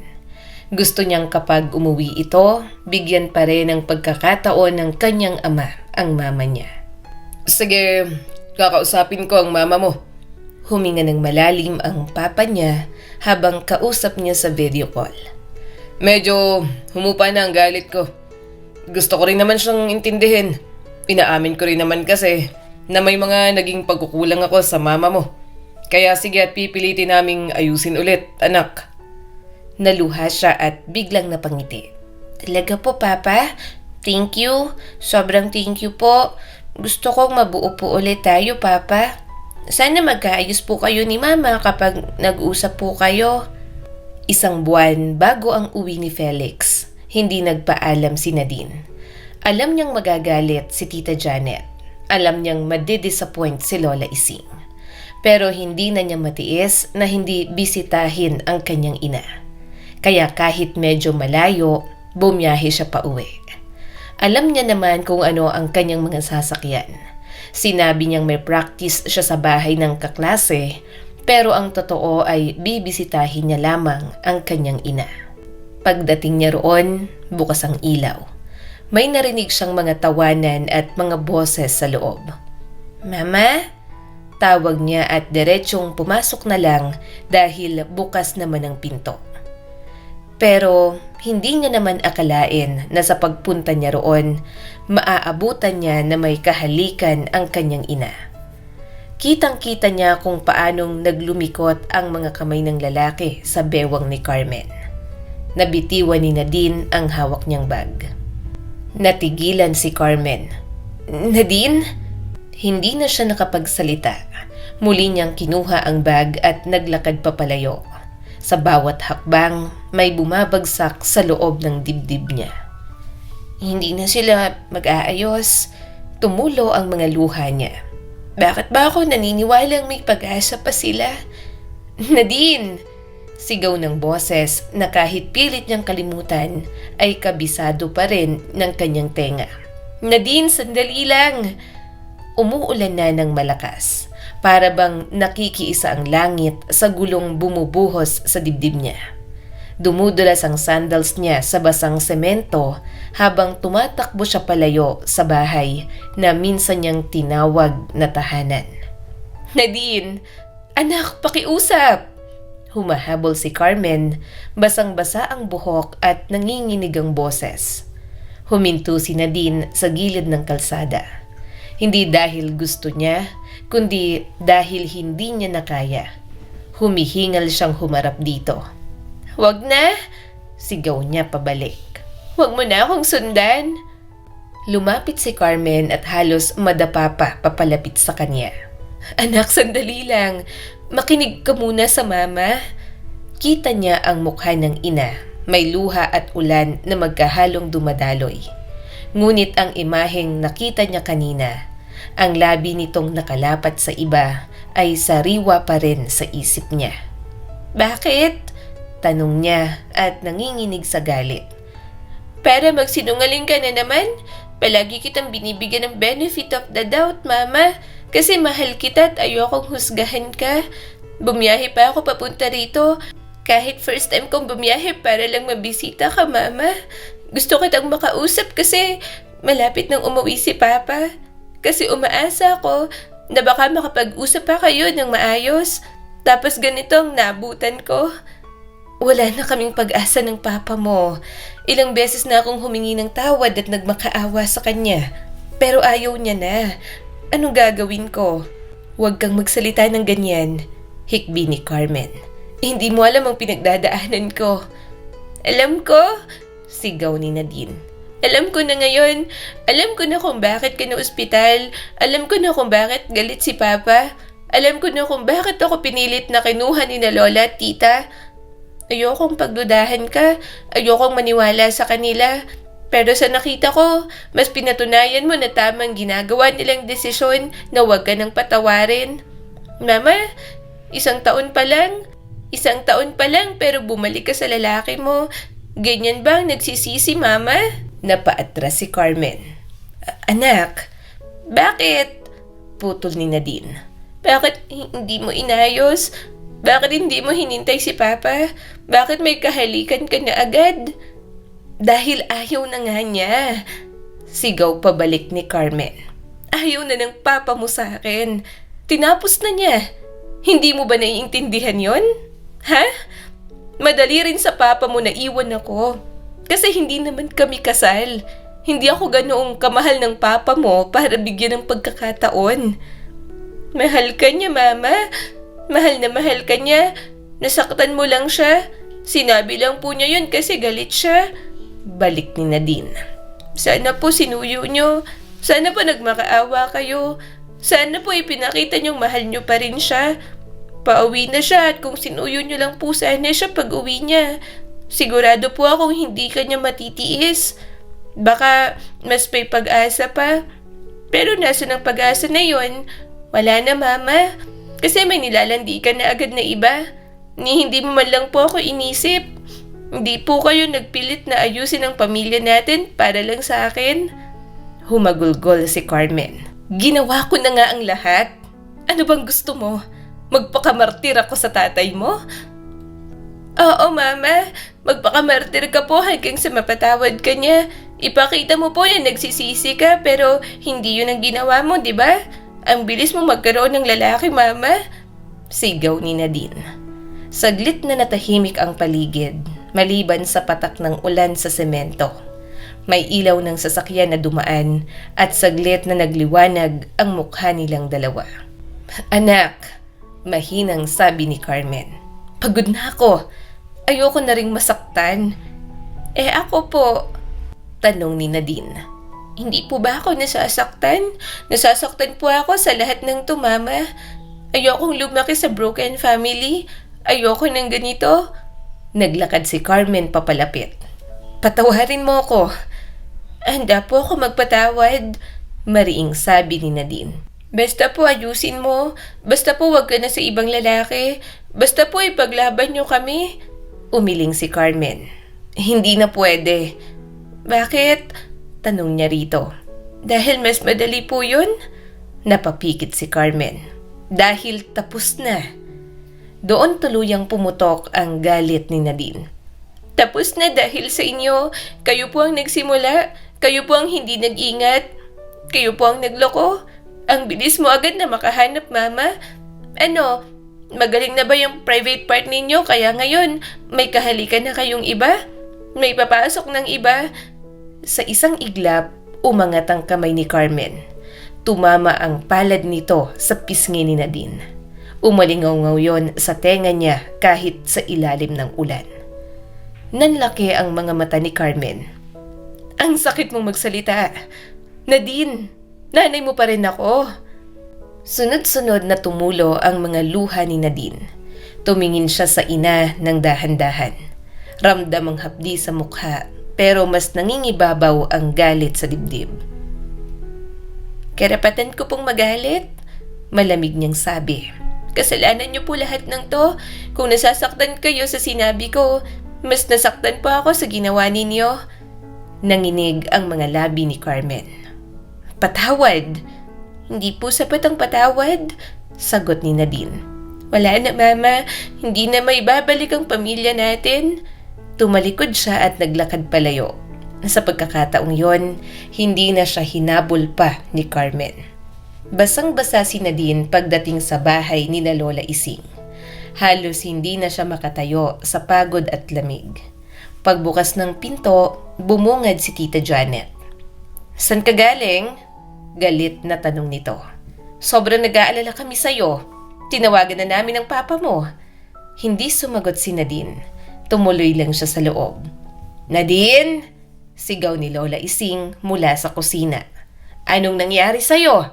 Gusto niyang kapag umuwi ito, bigyan pa rin ng pagkakataon ng kanyang ama, ang mama niya. "Sige, kakausapin ko ang mama mo." Huminga ng malalim ang papa niya habang kausap niya sa video call. "Medyo humupa na ang galit ko. Gusto ko rin naman siyang intindihin. Inaamin ko rin naman kasi na may mga naging pagkukulang ako sa mama mo. Kaya sige at pipilitin naming ayusin ulit, anak." Naluha siya at biglang napangiti. "Talaga po, Papa? Thank you. Sobrang thank you po. Gusto kong mabuo po ulit tayo, Papa. Sana magkaayos po kayo ni Mama kapag nag-usap po kayo. Isang buwan bago ang uwi ni Felix, hindi nagpaalam si Nadine. Alam niyang magagalit si Tita Janet. Alam niyang madidisappoint si Lola Ising. Pero hindi na niya matiis na hindi bisitahin ang kanyang ina. Kaya kahit medyo malayo, bumiyahe siya pa uwi. Alam niya naman kung ano ang kanyang mga sasakyan. Sinabi niyang may practice siya sa bahay ng kaklase, pero ang totoo ay bibisitahin niya lamang ang kanyang ina. Pagdating niya roon, bukas ang ilaw. May narinig siyang mga tawanan at mga boses sa loob. "Mama?" Tawag niya at diretsong pumasok na lang dahil bukas naman ang pinto. Pero hindi niya naman akalain na sa pagpunta niya roon, maaabutan niya na may kahalikan ang kanyang ina. Kitang-kita niya kung paanong naglumikot ang mga kamay ng lalaki sa bewang ni Carmen. Nabitiwan ni Nadine ang hawak niyang bag. Natigilan si Carmen. "Nadine?" Hindi na siya nakapagsalita. Muli niyang kinuha ang bag at naglakad papalayo. Sa bawat hakbang, may bumabagsak sa loob ng dibdib niya. Hindi na sila mag-aayos. Tumulo ang mga luha niya. Bakit ba ako naniniwalang may pag-asa pa sila? "Nadine!" Sigaw ng boses na kahit pilit niyang kalimutan ay kabisado pa rin ng kanyang tenga. "Nadine, sandali lang!" Umuulan na ng malakas. Para bang nakikiisa ang langit sa gulong bumubuhos sa dibdib niya. Dumudulas ang sandals niya sa basang semento habang tumatakbo siya palayo sa bahay na minsan niyang tinawag na tahanan. "Nadine! Anak, pakiusap!" Humahabol si Carmen, basang-basa ang buhok at nanginginig ang boses. Huminto si Nadine sa gilid ng kalsada. Hindi dahil gusto niya, kundi dahil hindi niya nakaya. Humihingal siyang humarap dito. "Wag na!" Sigaw niya pabalik. "Wag mo na akong sundan!" Lumapit si Carmen at halos madapa pa papalapit sa kanya. "Anak, sandali lang. Makinig ka muna sa Mama." Kita niya ang mukha ng ina, may luha at ulan na magkahalong dumadaloy. Ngunit ang imaheng nakita niya kanina, ang labi nitong nakalapat sa iba ay sariwa pa rin sa isip niya. "Bakit?" Tanong niya at nanginginig sa galit. "Para magsinungaling ka na naman? Palagi kitang binibigyan ng benefit of the doubt, Mama. Kasi mahal kita at ayokong husgahan ka. Bumiyahe pa ako papunta rito. Kahit first time kong bumiyahe para lang mabisita ka, Mama. Gusto kitang makausap kasi malapit nang umuwi si Papa. Kasi umaasa ako na baka makapag-usap pa kayo ng maayos. Tapos ganito ang nabutan ko. Wala na kaming pag-asa ng Papa mo. Ilang beses na akong humingi ng tawad at nagmakaawa sa kanya. Pero ayaw niya na. Anong gagawin ko?" "Huwag kang magsalita ng ganyan," hikbi ni Carmen. "Hindi mo alam ang pinagdadaanan ko." "Alam ko," sigaw ni Nadine. "Alam ko na ngayon. Alam ko na kung bakit ka na ospital. Alam ko na kung bakit galit si Papa. Alam ko na kung bakit ako pinilit na kinuha ni na Lola at Tita. Ayokong pagdudahan ka. Ayokong maniwala sa kanila. Pero sa nakita ko, mas pinatunayan mo na tamang ginagawa nilang desisyon na huwag ka nang patawarin. Mama, isang taon pa lang pero bumalik ka sa lalaki mo. Ganyan ba ang nagsisisi, Mama?" Napaatras si Carmen. "Anak, bakit?" Putol ni Nadine. "Bakit hindi mo inayos? Bakit hindi mo hinintay si Papa? Bakit may kahalikan ka na agad?" "Dahil ayaw na nga niya," sigaw pabalik ni Carmen. "Ayaw na ng Papa mo sa akin. Tinapos na niya. Hindi mo ba naiintindihan yon? Ha? Madali rin sa Papa mo na iwan ako. Kasi hindi naman kami kasal. Hindi ako ganoong kamahal ng Papa mo para bigyan ng pagkakataon. Mahal ka niya, Mama. Mahal na mahal ka niya. Nasaktan mo lang siya. Sinabi lang po niya yun kasi galit siya." Balik ni Nadine. Sana po sinuyo nyo. Sana po nagmakaawa kayo. Sana po ipinakita nyong mahal nyo pa rin siya. Pauwi na siya at kung sinuyo nyo lang po sana siya pag uwi niya. Sigurado po akong hindi ka niya matitiis. Baka mas may pag-asa pa. Pero nasa ng pag-asa na yon? Wala na, Mama. Kasi may nilalandi ka na agad na iba. Hindi mo man lang po ako inisip. Hindi po kayo nagpilit na ayusin ang pamilya natin para lang sa akin. Humagulgol si Carmen. Ginawa ko na nga ang lahat. Ano bang gusto mo? Magpakamartir ako sa tatay mo? Oo, Mama. Magpakamartir ka po hanggang sa mapatawad ka niya. Ipakita mo po na nagsisisi ka pero hindi yun ang ginawa mo, di ba? Ang bilis mo magkaroon ng lalaki, Mama. Sigaw ni Nadine. Saglit na natahimik ang paligid, maliban sa patak ng ulan sa semento. May ilaw ng sasakyan na dumaan at saglit na nagliwanag ang mukha nilang dalawa. Anak, mahinang sabi ni Carmen. Pagod na ako. Ayoko na ring masaktan. Ako po. Tanong ni Nadine. Hindi po ba ako nasasaktan? Nasasaktan po ako sa lahat ng to, Mama. Ayokong lumaki sa broken family. Ayoko ng ganito. Naglakad si Carmen papalapit. Patawarin mo ako. Handa po ako magpatawad. Mariing sabi ni Nadine. Basta po ayusin mo. Basta po wag ka na sa ibang lalaki. Basta po ipaglaban nyo kami. Umiling si Carmen. Hindi na pwede. Bakit? Tanong niya rito. Dahil mas madali po yun? Napapikit si Carmen. Dahil tapos na. Doon tuluyang pumutok ang galit ni Nadine. Tapos na dahil sa inyo. Kayo po ang nagsimula. Kayo po ang hindi nag-ingat. Kayo po ang nagloko. Ang bilis mo agad na makahanap, Mama. Ano, magaling na ba yung private part ninyo kaya ngayon may kahalikan na kayong iba? May papasok ng iba? Sa isang iglap, umangat ang kamay ni Carmen. Tumama ang palad nito sa pisngi ni Nadine. Umalingaw-ngaw yon sa tenga niya kahit sa ilalim ng ulan. Nanlaki ang mga mata ni Carmen. Ang sakit mong magsalita. Nadine, nanay mo pa rin ako. Sunod-sunod na tumulo ang mga luha ni Nadine. Tumingin siya sa ina ng dahan-dahan. Ramdam ang hapdi sa mukha pero mas nangingibabaw ang galit sa dibdib. Karapatan ko pong magalit? Malamig niyang sabi. Kasalanan niyo po lahat ng to. Kung nasasaktan kayo sa sinabi ko, mas nasaktan pa ako sa ginawa ninyo. Nanginig ang mga labi ni Carmen. Patawad? Hindi po sapat ang patawad, sagot ni Nadine. Wala na, Mama. Hindi na may babalik ang pamilya natin. Tumalikod siya at naglakad palayo. Sa pagkakataong yon, hindi na siya hinabol pa ni Carmen. Basang-basa si Nadine pagdating sa bahay ni Lola Ising. Halos hindi na siya makatayo sa pagod at lamig. Pagbukas ng pinto, bumungad si Tita Janet. "San ka galing?" Galit na tanong nito. "Sobrang nag-aalala kami sa'yo. Tinawagan na namin ang papa mo." Hindi sumagot si Nadine. Tumuloy lang siya sa loob. "Nadine!" Sigaw ni Lola Ising mula sa kusina. "Anong nangyari sa'yo?"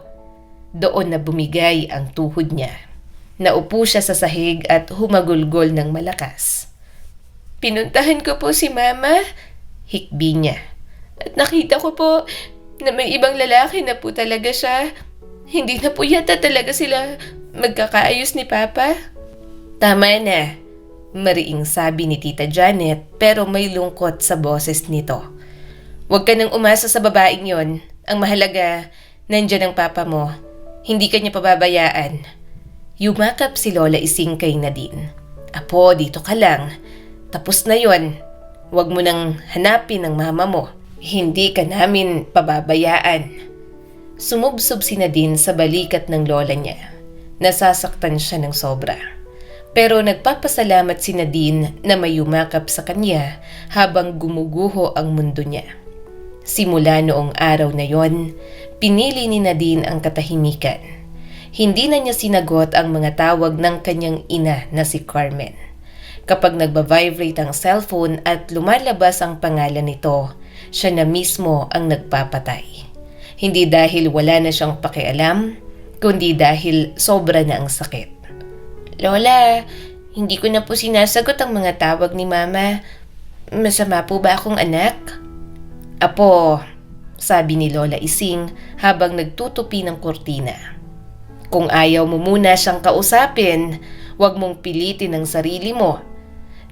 Doon na bumigay ang tuhod niya. Naupo siya sa sahig at humagulgol ng malakas. "Pinuntahan ko po si Mama," hikbi niya. "At nakita ko po na may ibang lalaki na po talaga siya. Hindi na po yata talaga sila magkakaayos ni Papa." "Tama na," mariing sabi ni Tita Janet pero may lungkot sa boses nito. "Huwag ka nang umasa sa babaeng yon. Ang mahalaga, nandyan ang papa mo. Hindi ka niya pababayaan." Yumakap si Lola Ising kay Nadine. "Apo, dito ka lang. Tapos na yon. Huwag mo nang hanapin ang mama mo. Hindi ka namin pababayaan." Sumubsob si Nadine sa balikat ng lola niya. Nasasaktan siya ng sobra. Pero nagpapasalamat si Nadine na may yumakap sa kanya habang gumuguho ang mundo niya. Simula noong araw na yon, pinili ni Nadine ang katahimikan. Hindi na niya sinagot ang mga tawag ng kanyang ina na si Carmen. Kapag nagba-vibrate ang cellphone at lumalabas ang pangalan nito, siya na mismo ang nagpapatay. Hindi dahil wala na siyang pakialam, kundi dahil sobra na ang sakit. Lola, hindi ko na po sinasagot ang mga tawag ni Mama. Masama po ba akong anak? Apo, sabi ni Lola Ising habang nagtutupi ng kurtina. Kung ayaw mo muna siyang kausapin, huwag mong pilitin ang sarili mo.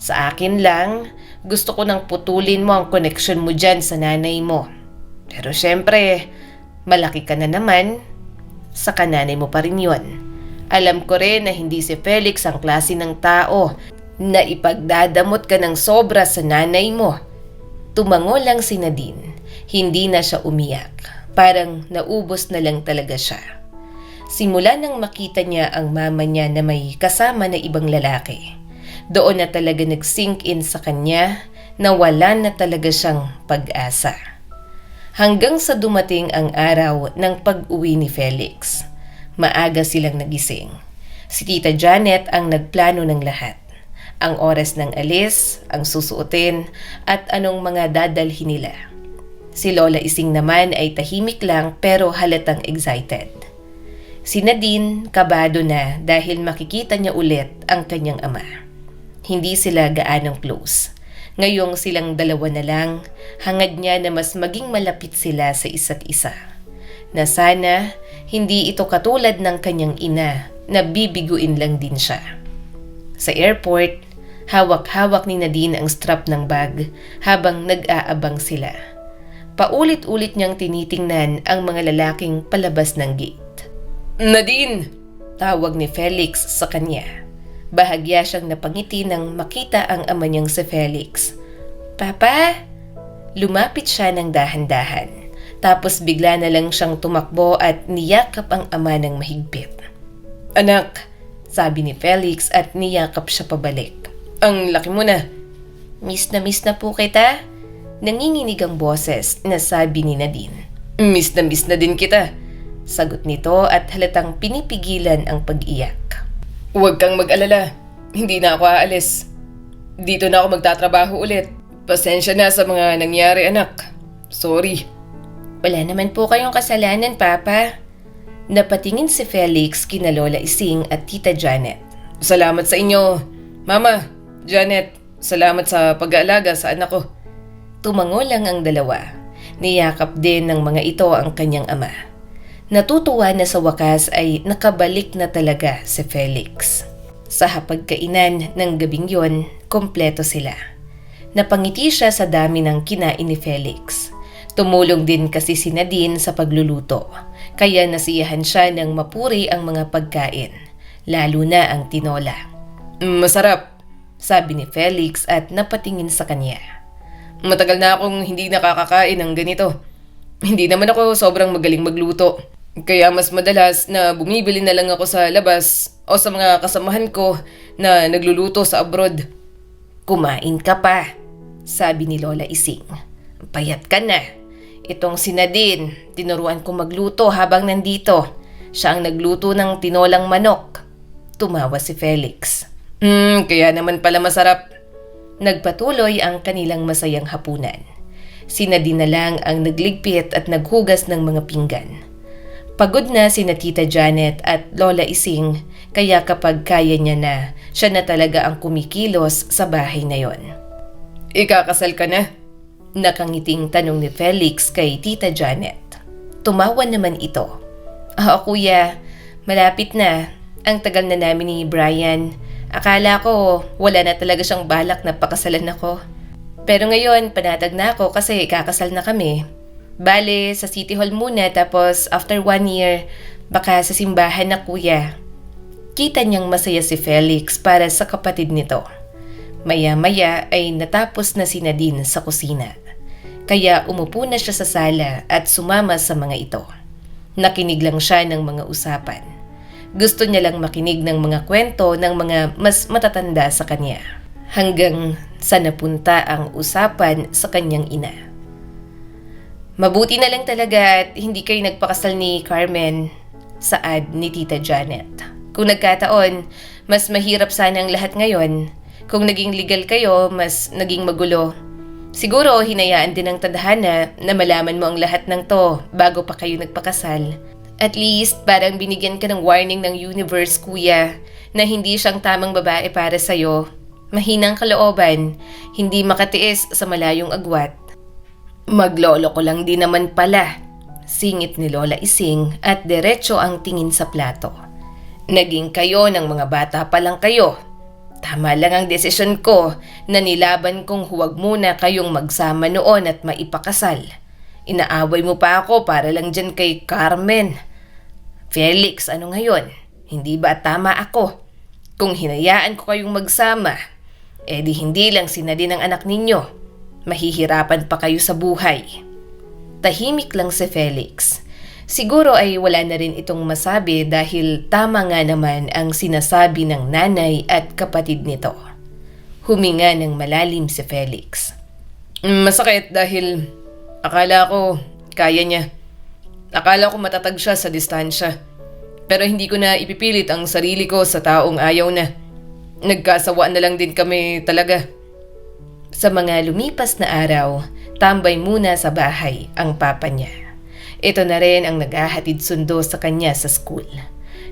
Sa akin lang, gusto ko nang putulin mo ang koneksyon mo dyan sa nanay mo. Pero syempre, malaki ka na naman. Sa kananay mo pa rin yun. Alam ko rin na hindi si Felix ang klase ng tao na ipagdadamot ka ng sobra sa nanay mo. Tumango lang si Nadine. Hindi na siya umiyak. Parang naubos na lang talaga siya. Simula nang makita niya ang mama niya na may kasama na ibang lalaki, doon na talaga nag-sink in sa kanya na wala na talaga siyang pag-asa. Hanggang sa dumating ang araw ng pag-uwi ni Felix. Maaga silang nagising. Si Tita Janet ang nagplano ng lahat. Ang oras ng alis, ang susuotin, at anong mga dadalhin nila. Si Lola Ising naman ay tahimik lang pero halatang excited. Si Nadine kabado na dahil makikita niya ulit ang kanyang ama. Hindi sila gaanong close. Ngayong silang dalawa na lang, hangad niya na mas maging malapit sila sa isa't isa. Na sana hindi ito katulad ng kanyang ina na bibiguin lang din siya. Sa airport, hawak-hawak ni Nadine ang strap ng bag habang nag-aabang sila. Paulit-ulit niyang tinitingnan ang mga lalaking palabas ng gate. "Nadine!" tawag ni Felix sa kanya. Bahagya siyang napangiti nang makita ang ama niyang si Felix. "Papa?" Lumapit siya ng dahan-dahan. Tapos bigla na lang siyang tumakbo at niyakap ang ama ng mahigpit. "Anak," sabi ni Felix at niyakap siya pabalik. "Ang laki mo na." Miss na po kita." Nanginginig ang boses na sabi ni Nadine. Miss na din kita," sagot nito at halatang pinipigilan ang pag-iyak. "Huwag kang mag-alala. Hindi na ako aalis. Dito na ako magtatrabaho ulit. Pasensya na sa mga nangyari, anak. Sorry." "Wala naman po kayong kasalanan, Papa." Napatingin si Felix kina Lola Ising at Tita Janet. "Salamat sa inyo, Mama, Janet. Salamat sa pag-aalaga sa anak ko." Tumango lang ang dalawa. Niyakap din ng mga ito ang kanyang ama. Natutuwa na sa wakas ay nakabalik na talaga si Felix. Sa hapagkainan ng gabing yon, kompleto sila. Napangiti siya sa dami ng kinain ni Felix. Tumulong din kasi si Nadine sa pagluluto, kaya nasiyahan siya ng mapuri ang mga pagkain, lalo na ang tinola. "Masarap," sabi ni Felix at napatingin sa kanya. "Matagal na akong hindi nakakakain ng ganito. Hindi naman ako sobrang magaling magluto. Kaya mas madalas na bumibili na lang ako sa labas o sa mga kasamahan ko na nagluluto sa abroad." "Kumain ka pa," sabi ni Lola Ising. "Payat ka na. Itong si Nadine, tinuruan ko magluto habang nandito. Siya ang nagluto ng tinolang manok." Tumawa si Felix. Kaya naman pala masarap." Nagpatuloy ang kanilang masayang hapunan. Si Nadine na lang ang nagligpit at naghugas ng mga pinggan. Pagod na sina Tita Janet at Lola Ising, kaya kapag kaya niya na, siya na talaga ang kumikilos sa bahay na yon. "Ikakasal ka na?" Nakangiting tanong ni Felix kay Tita Janet. Tumawa naman ito. Kuya, malapit na. Ang tagal na namin ni Brian. Akala ko wala na talaga siyang balak na pakasalan ako. Pero ngayon, panatag na ako kasi kakasal na kami. Bale, sa City Hall muna tapos after 1 year, baka sa simbahan na, kuya." Kita niyang masaya si Felix para sa kapatid nito. Maya-maya ay natapos na si Nadine sa kusina. Kaya umupo na siya sa sala at sumama sa mga ito. Nakinig lang siya ng mga usapan. Gusto niya lang makinig ng mga kwento ng mga mas matatanda sa kanya. Hanggang sa napunta ang usapan sa kanyang ina. "Mabuti na lang talaga at hindi kayo nagpakasal ni Carmen," saad ni Tita Janet. "Kung nagkataon, mas mahirap sana ang lahat ngayon. Kung naging legal kayo, mas naging magulo. Siguro hinayaan din ng tadhana na malaman mo ang lahat ng to bago pa kayo nagpakasal. At least parang binigyan ka ng warning ng universe, kuya, na hindi siyang tamang babae para sa'yo. Mahinang kalooban, hindi makatiis sa malayong agwat. Maglolo ko lang din naman pala, singit ni Lola Ising at diretso ang tingin sa plato. Naging kayo ng mga bata pa lang kayo. Tama lang ang desisyon ko na nilaban kong huwag muna kayong magsama noon at maipakasal. Inaaway mo pa ako para lang dyan kay Carmen. Felix, ano ngayon? Hindi ba tama ako? Kung hinayaan ko kayong magsama, di hindi lang sinadin ang anak ninyo. Mahihirapan pa kayo sa buhay. Tahimik lang si Felix. Siguro ay wala na rin itong masabi dahil tama nga naman ang sinasabi ng nanay at kapatid nito. Huminga ng malalim si Felix. Masakit dahil akala ko kaya niya. Akala ko matatag siya sa distansya. Pero hindi ko na ipipilit ang sarili ko sa taong ayaw na. Nagkasawaan na lang din kami talaga. Sa mga lumipas na araw, tambay muna sa bahay ang papa niya. Ito na rin ang naghahatid sundo sa kanya sa school.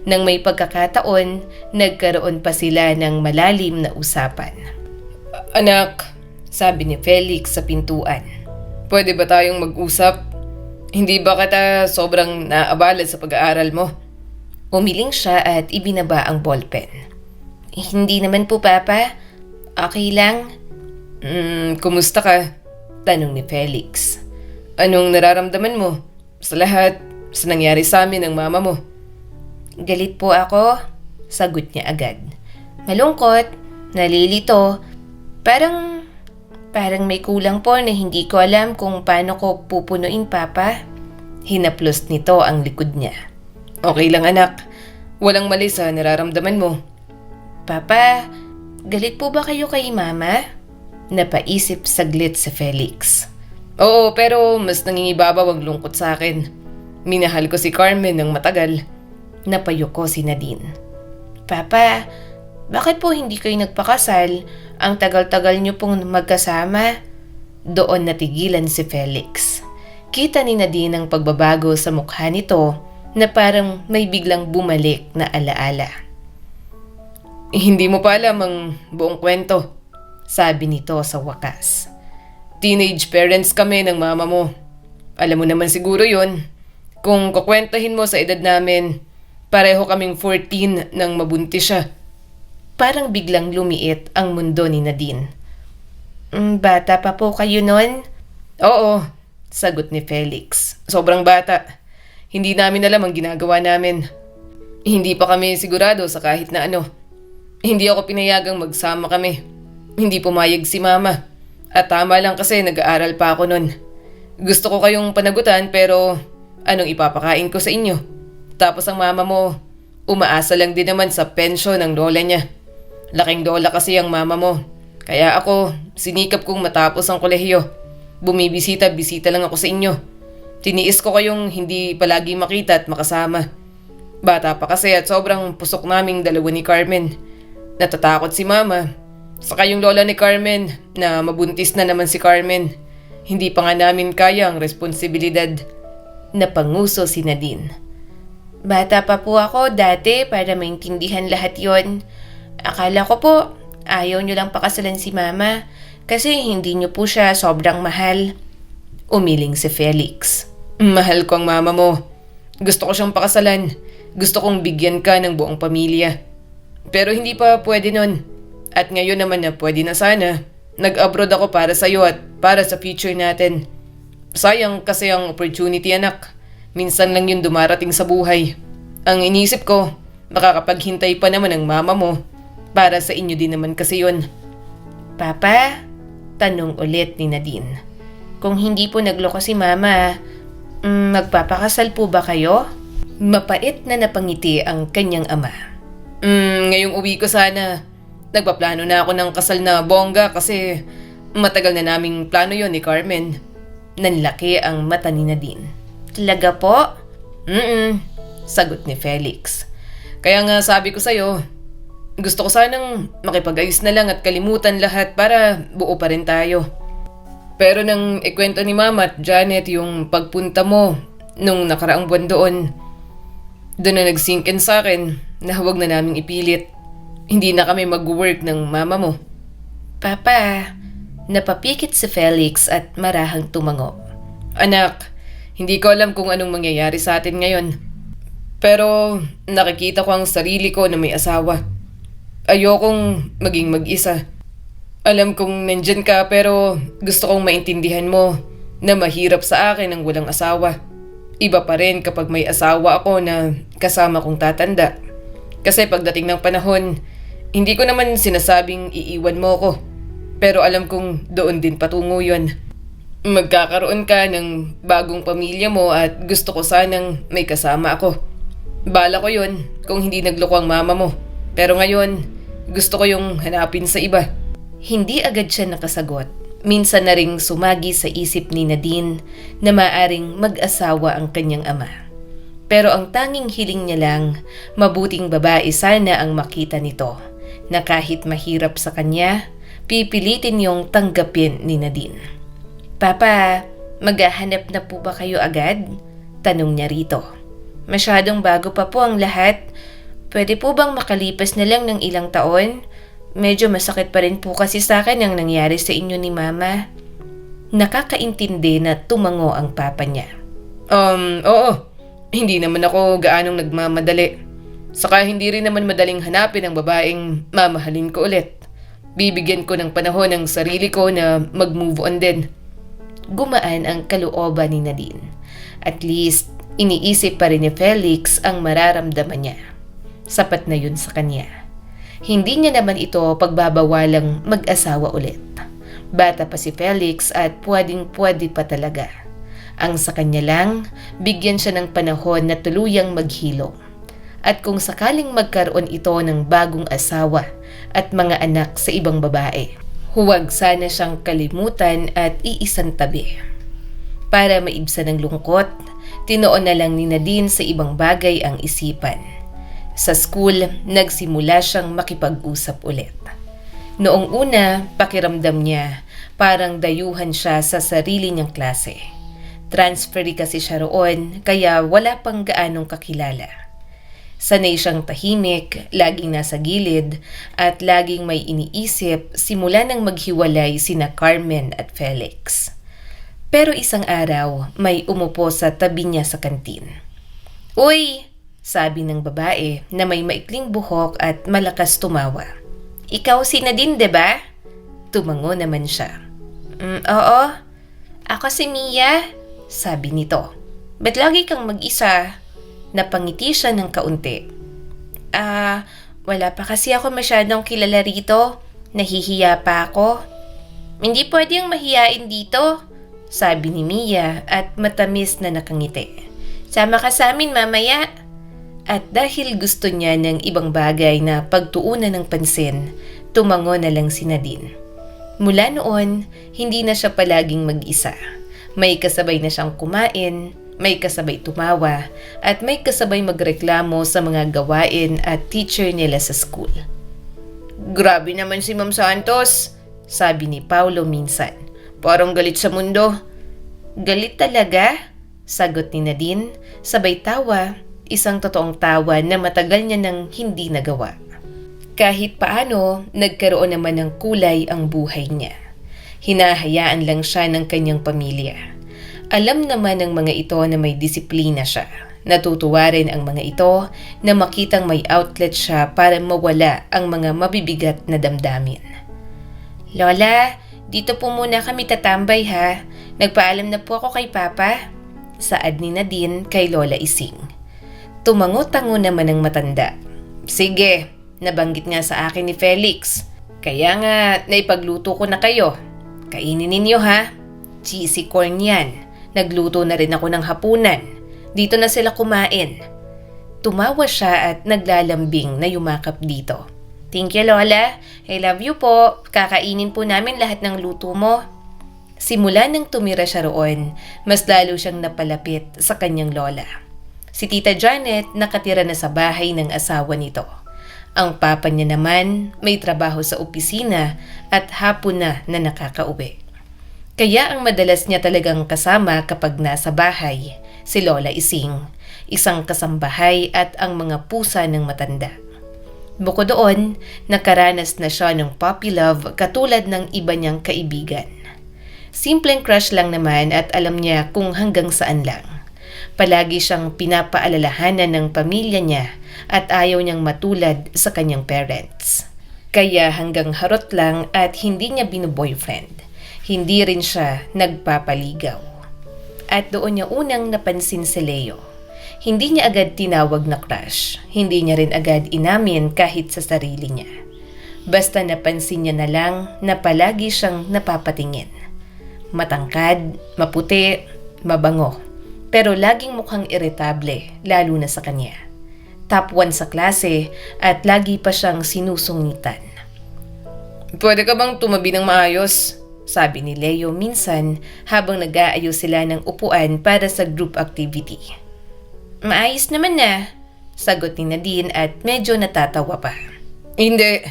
Nang may pagkakataon, nagkaroon pa sila ng malalim na usapan. Anak, sabi ni Felix sa pintuan, pwede ba tayong mag-usap? Hindi ba kita sobrang naabala sa pag-aaral mo? Umiling siya at ibinaba ang ballpen. Hindi naman po, Papa. Okay lang. Kumusta ka? Tanong ni Felix. Anong nararamdaman mo sa lahat sa nangyari sa amin ng mama mo? Galit po ako, sagot niya agad. Malungkot, nalilito, parang may kulang po na hindi ko alam kung paano ko pupunuin, Papa. Hinaplos nito ang likod niya. Okay lang, anak. Walang mali sa nararamdaman mo. Papa, galit po ba kayo kay Mama? Napaisip saglit si Felix. Oo, pero mas nangingibabaw ang lungkot sa akin. Minahal ko si Carmen ng matagal. Napayuko si Nadine. Papa, bakit po hindi kayo nagpakasal? Ang tagal-tagal niyo pong magkasama. Doon natigilan si Felix. Kita ni Nadine ang pagbabago sa mukha nito na parang may biglang bumalik na alaala. Hindi mo pa alam ang buong kwento, sabi nito sa wakas. Teenage parents kami ng mama mo. Alam mo naman siguro yun. Kung kukwentahin mo sa edad namin, pareho kaming 14 nang mabuntis siya. Parang biglang lumiit ang mundo ni Nadine. Bata pa po kayo nun? Oo, sagot ni Felix. Sobrang bata. Hindi namin alam ang ginagawa namin. Hindi pa kami sigurado sa kahit na ano. Hindi ako pinayagang magsama kami. Hindi pumayag si mama. At tama lang kasi nag-aaral pa ako nun. Gusto ko kayong panagutan pero anong ipapakain ko sa inyo? Tapos ang mama mo, umaasa lang din naman sa pensyon ng lola niya. Laking lola kasi ang mama mo. Kaya ako, sinikap kong matapos ang kolehiyo. Bumibisita-bisita lang ako sa inyo. Tiniis ko kayong hindi palagi makita at makasama. Bata pa kasi at sobrang pusok naming dalawa ni Carmen. Natatakot si mama. Saka yung lola ni Carmen na mabuntis na naman si Carmen. Hindi pa nga namin kaya ang responsibilidad. Napanguso si Nadine. Bata pa po ako dati para maintindihan lahat yon. Akala ko po ayaw nyo lang pakasalan si mama kasi hindi nyo po siya sobrang mahal. Umiling si Felix. Mahal ko ang mama mo. Gusto ko siyang pakasalan. Gusto kong bigyan ka ng buong pamilya. Pero hindi pa pwede nun. At ngayon naman na pwede na sana. Nag-abroad ako para sa'yo at para sa future natin. Sayang kasi ang opportunity, anak. Minsan lang yun dumarating sa buhay. Ang inisip ko, makakapaghintay pa naman ang mama mo. Para sa inyo din naman kasi yun. Papa? Tanong ulit ni Nadine. Kung hindi po nagloko si mama, magpapakasal po ba kayo? Mapait na napangiti ang kanyang ama. Ngayong uwi ko sana. Nagpaplano na ako ng kasal na bongga kasi matagal na naming plano yon ni Carmen. Nanlaki ang mata ni Nadine. Talaga po? Sagot ni Felix. Kaya nga sabi ko sa'yo, gusto ko sanang makipag-ayos na lang at kalimutan lahat para buo pa rin tayo. Pero nang ikwento ni Mama at Janet yung pagpunta mo nung nakaraang buwan doon na nag-sink in sa akin na huwag na naming ipilit. Hindi na kami mag-work ng mama mo. Papa, napapikit si Felix at marahang tumango. Anak, hindi ko alam kung anong mangyayari sa atin ngayon. Pero nakikita ko ang sarili ko na may asawa. Ayokong maging mag-isa. Alam kong nandyan ka pero gusto kong maintindihan mo na mahirap sa akin ang walang asawa. Iba pa rin kapag may asawa ako na kasama kong tatanda. Kasi pagdating ng panahon, hindi ko naman sinasabing iiwan mo ko. Pero alam kong doon din patungo yun. Magkakaroon ka ng bagong pamilya mo at gusto ko sanang may kasama ako. Bala ko yun kung hindi nagloko ang mama mo. Pero ngayon, gusto ko yung hanapin sa iba. Hindi agad siya nakasagot. Minsan na ring sumagi sa isip ni Nadine na maaring mag-asawa ang kanyang ama. Pero ang tanging hiling niya lang, mabuting babae sana ang makita nito, na kahit mahirap sa kanya, pipilitin yung tanggapin ni Nadine. Papa, maghahanap na po ba kayo agad? Tanong niya rito. Masyadong bago pa po ang lahat. Pwede po bang makalipas na lang ng ilang taon? Medyo masakit pa rin po kasi sa akin ang nangyari sa inyo ni Mama. Nakakaintindi na tumango ang papa niya. Oo. Hindi naman ako gaanong nagmamadali. Saka hindi rin naman madaling hanapin ang babaeng mamahalin ko ulit. Bibigyan ko ng panahon ang sarili ko na mag-move on din. Gumaan ang kalooban ni Nadine. At least, iniisip pa rin ni Felix ang mararamdaman niya. Sapat na yun sa kanya. Hindi niya naman ito pagbabawalang mag-asawa ulit. Bata pa si Felix at pwedeng-pwede pa talaga. Ang sa kanya lang, bigyan siya ng panahon na tuluyang maghilom. At kung sakaling magkaroon ito ng bagong asawa at mga anak sa ibang babae, huwag sana siyang kalimutan at iisang tabi. Para maibsan ng lungkot, tinoon na lang ni Nadine sa ibang bagay ang isipan. Sa school, nagsimula siyang makipag-usap ulit. Noong una, pakiramdam niya, parang dayuhan siya sa sarili niyang klase. Transferi kasi siya roon, kaya wala pang gaanong kakilala. Sanay siyang tahimik, laging nasa gilid, at laging may iniisip simula nang maghiwalay sina Carmen at Felix. Pero isang araw, may umupo sa tabi niya sa kantin. "Uy!" sabi ng babae na may maikling buhok at malakas tumawa. "Ikaw si Nadine, diba?" Tumango naman siya. Oo. Ako si Mia, sabi nito. "Ba't lagi kang mag-isa?" Napangiti siya ng kaunti. Wala pa kasi ako masyadong kilala rito. Nahihiya pa ako." "Hindi pwedeng mahiyain dito," sabi ni Mia at matamis na nakangiti. "Sama ka sa amin mamaya." At dahil gusto niya ng ibang bagay na pagtuunan ng pansin, tumango na lang si Nadine. Mula noon, hindi na siya palaging mag-isa. May kasabay na siyang kumain, may kasabay tumawa, at may kasabay magreklamo sa mga gawain at teacher nila sa school. "Grabe naman si Ma'am Santos," sabi ni Paulo minsan. "Parang galit sa mundo." "Galit talaga?" sagot ni Nadine, sabay tawa. Isang totoong tawa na matagal niya nang hindi nagawa. Kahit paano, nagkaroon naman ng kulay ang buhay niya. Hinahayaan lang siya ng kanyang pamilya. Alam naman ng mga ito na may disiplina siya. Natutuwa rin ang mga ito na makitang may outlet siya para mawala ang mga mabibigat na damdamin. "Lola, dito po muna kami tatambay ha. Nagpaalam na po ako kay Papa," saad ni Nadine kay Lola Ising. Tumango-tango naman ang matanda. "Sige, nabanggit nga sa akin ni Felix. Kaya nga, naipagluto ko na kayo. Kainin ninyo ha. Cheesy corn yan. Nagluto na rin ako ng hapunan. Dito na sila kumain." Tumawa siya at naglalambing na yumakap dito. "Thank you, Lola. I love you po. Kakainin po namin lahat ng luto mo." Simula nang tumira siya roon, mas lalo siyang napalapit sa kanyang lola. Si Tita Janet nakatira na sa bahay ng asawa nito. Ang papa niya naman may trabaho sa opisina at hapon na nakakauwi. Kaya ang madalas niya talagang kasama kapag nasa bahay, si Lola Ising, isang kasambahay at ang mga pusa ng matanda. Bukod doon, nakaranas na siya ng puppy love katulad ng iba niyang kaibigan. Simpleng crush lang naman at alam niya kung hanggang saan lang. Palagi siyang pinapaalalahanan ng pamilya niya at ayaw niyang matulad sa kanyang parents. Kaya hanggang harot lang at hindi niya binu-boyfriend. Hindi rin siya nagpapaligaw. At doon niya unang napansin si Leo. Hindi niya agad tinawag na crush. Hindi niya rin agad inamin kahit sa sarili niya. Basta napansin niya na lang na palagi siyang napapatingin. Matangkad, maputi, mabango. Pero laging mukhang iritable, lalo na sa kanya. Top 1 sa klase at lagi pa siyang sinusungitan. Pwede ka bang tumabi ng maayos? Sabi ni Leo minsan habang nag-aayos sila ng upuan para sa group activity. Maayos naman na, sagot ni Nadine at medyo natatawa pa. Hindi.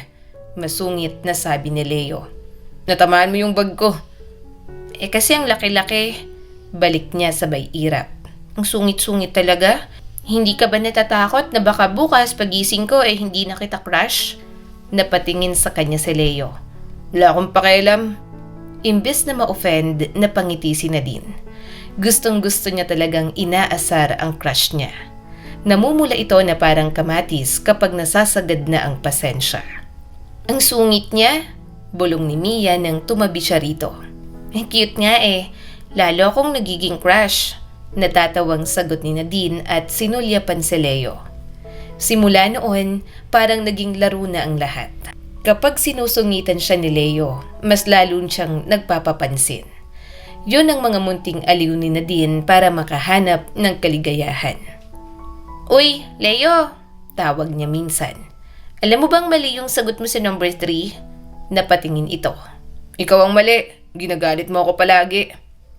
Masungit na sabi ni Leo. Natamaan mo yung bag ko. Kasi ang laki-laki, balik niya sabay irap. Ang sungit-sungit talaga. Hindi ka ba natatakot na baka bukas pagising ko hindi na kita crush? Napatingin sa kanya si Leo. Wala akong pakialam. Imbes na ma-offend, napangiti si Nadine. Gustong-gusto niya talagang inaasar ang crush niya. Namumula ito na parang kamatis kapag nasasagad na ang pasensya. Ang sungit niya, bulong ni Mia nang tumabi siya rito. Cute nga lalo akong nagiging crush. Natatawang sagot ni Nadine at sinulyapan si Leo. Simula noon, parang naging laro na ang lahat. Kapag sinusungitan siya ni Leo, mas lalo siyang nagpapapansin. Yun ang mga munting aliw ni Nadine para makahanap ng kaligayahan. Uy, Leo! Tawag niya minsan. Alam mo bang mali yung sagot mo sa number 3? Napatingin ito. Ikaw ang mali. Ginagalit mo ako palagi.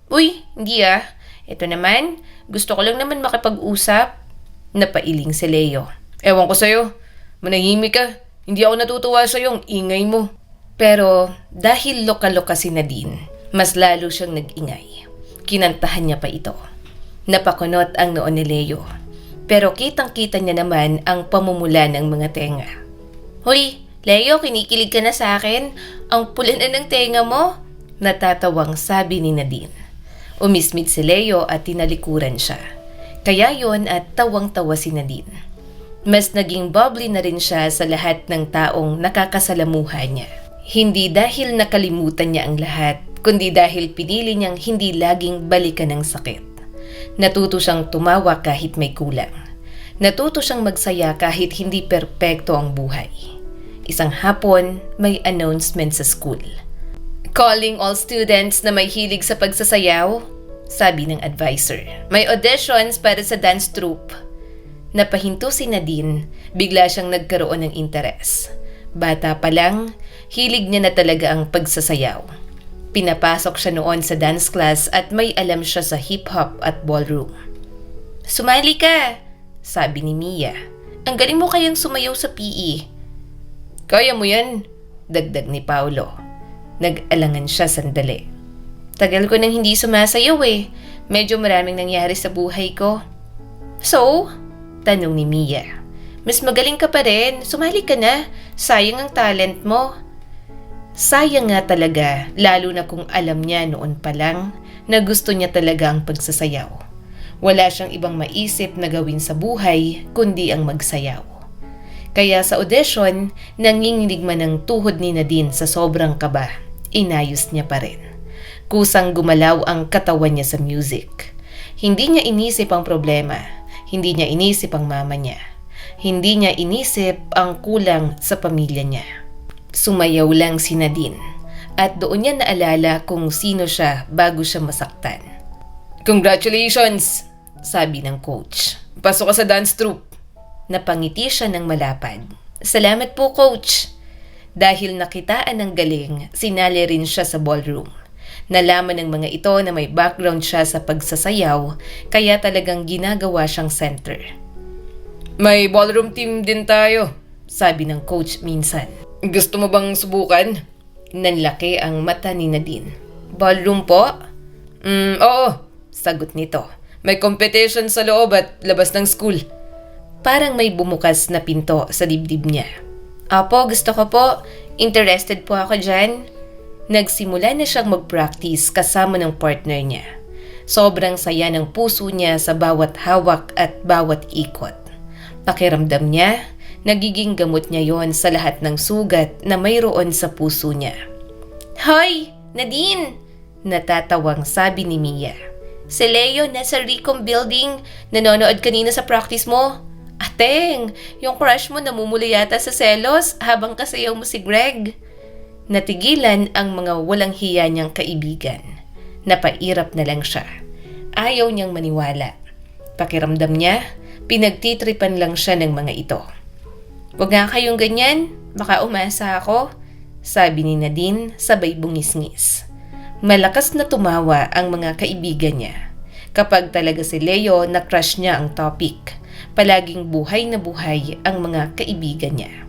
Uy, hindi Ito naman, gusto ko lang naman makipag-usap. Napailing si Leo. Ewan ko sa'yo. Manahimik ka. Hindi ako natutuwa sa yung ingay mo. Pero dahil loka-loka si Nadine, mas lalo siyang nag-ingay. Kinantahan niya pa ito. Napakunot ang noon ni Leo. Pero kitang-kita niya naman ang pamumula ng mga tenga. Hoy, Leo, kinikilig ka na sa akin? Ang pula na ng tenga mo? Natatawang sabi ni Nadine. Umismid si Leo at tinalikuran siya. Kaya yon at tawang-tawa si Nadine. Mas naging bubbly na rin siya sa lahat ng taong nakakasalamuha niya. Hindi dahil nakalimutan niya ang lahat, kundi dahil pinili niyang hindi laging balikan ng sakit. Natuto siyang tumawa kahit may kulang. Natuto siyang magsaya kahit hindi perpekto ang buhay. Isang hapon, may announcement sa school. Calling all students na may hilig sa pagsasayaw, sabi ng advisor. May auditions para sa dance troupe. Napahinto si Nadine, bigla siyang nagkaroon ng interes. Bata pa lang, hilig niya na talaga ang pagsasayaw. Pinapasok siya noon sa dance class at may alam siya sa hip-hop at ballroom. Sumali ka, sabi ni Mia. Ang galing mo kayang sumayaw sa PE. Kaya mo yan, dagdag ni Paulo. Nag-alangan siya sandali. Tagal ko nang hindi sumasayaw Medyo maraming nangyari sa buhay ko. So? Tanong ni Mia. Mas magaling ka pa rin. Sumali ka na. Sayang ang talent mo. Sayang nga talaga, lalo na kung alam niya noon pa lang na gusto niya talaga ang pagsasayaw. Wala siyang ibang maisip na gawin sa buhay kundi ang magsayaw. Kaya sa audition, nanginginig man ang tuhod ni Nadine sa sobrang kaba. Inayos niya pa rin. Kusang gumalaw ang katawan niya sa music. Hindi niya inisip ang problema. Hindi niya inisip ang mama niya. Hindi niya inisip ang kulang sa pamilya niya. Sumayaw lang si Nadine. At doon niya naalala kung sino siya bago siya masaktan. Congratulations! Sabi ng coach. Pasok ka sa dance troupe. Napangiti siya ng malapad. Salamat po, coach. Dahil nakitaan ng galing, sinali rin siya sa ballroom. Nalaman ng mga ito na may background siya sa pagsasayaw, kaya talagang ginagawa siyang center. May ballroom team din tayo, sabi ng coach minsan. Gusto mo bang subukan? Nanlaki ang mata ni Nadine. Ballroom po? Oo, sagot nito. May competition sa loob at labas ng school. Parang may bumukas na pinto sa dibdib niya. Opo, gusto ko po. Interested po ako dyan. Nagsimula na siyang mag-practice kasama ng partner niya. Sobrang saya ng puso niya sa bawat hawak at bawat ikot. Pakiramdam niya, nagiging gamot niya yon sa lahat ng sugat na mayroon sa puso niya. Hoy, Nadine! Natatawang sabi ni Mia. Si Leo nasa Recom Building. Nanonood kanina sa practice mo. Ateng, yung crush mo namumula yata sa selos habang kasayaw mo si Greg. Natigilan ang mga walang hiya niyang kaibigan. Napairap na lang siya. Ayaw niyang maniwala. Pakiramdam niya, pinagtitripan lang siya ng mga ito. Huwag nga kayong ganyan, baka umasa ako, sabi ni Nadine sabay bungisngis. Malakas na tumawa ang mga kaibigan niya. Kapag talaga si Leo na crush niya ang topic, palaging buhay na buhay ang mga kaibigan niya.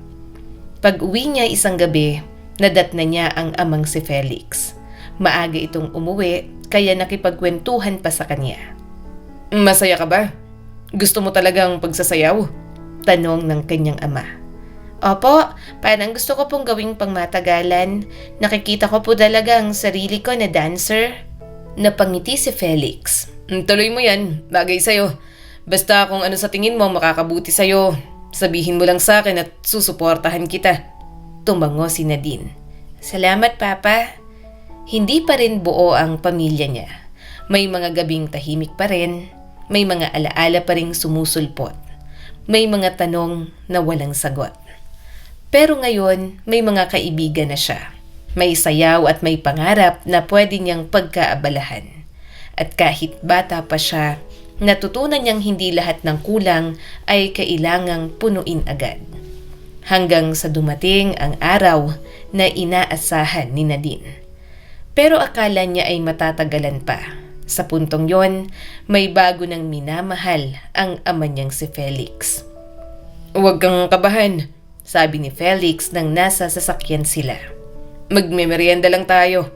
Pag uwi niya isang gabi, nadatna niya ang amang si Felix. Maaga itong umuwi, kaya nakipagkwentuhan pa sa kanya. Masaya ka ba? Gusto mo talagang pagsasayaw? Tanong ng kanyang ama. Opo, parang gusto ko pong gawing pangmatagalan. Nakikita ko po talaga ang sarili ko na dancer. Napangiti si Felix. Tuloy mo yan, bagay sa'yo. Basta kung ano sa tingin mo makakabuti sa'yo, sabihin mo lang sa akin at susuportahan kita. Tumango si Nadine. Salamat, Papa. Hindi pa rin buo ang pamilya niya. May mga gabing tahimik pa rin. May mga alaala pa ring sumusulpot. May mga tanong na walang sagot. Pero ngayon, may mga kaibigan na siya. May sayaw at may pangarap na pwede niyang pagkaabalahan. At kahit bata pa siya, natutunan niyang hindi lahat ng kulang ay kailangang punuin agad. Hanggang sa dumating ang araw na inaasahan ni Nadine. Pero akala niya ay matatagalan pa. Sa puntong yon, may bago ng minamahal ang ama niyang si Felix. Huwag kang kabahan, sabi ni Felix nang nasa sasakyan sila. Magmemeryenda lang tayo.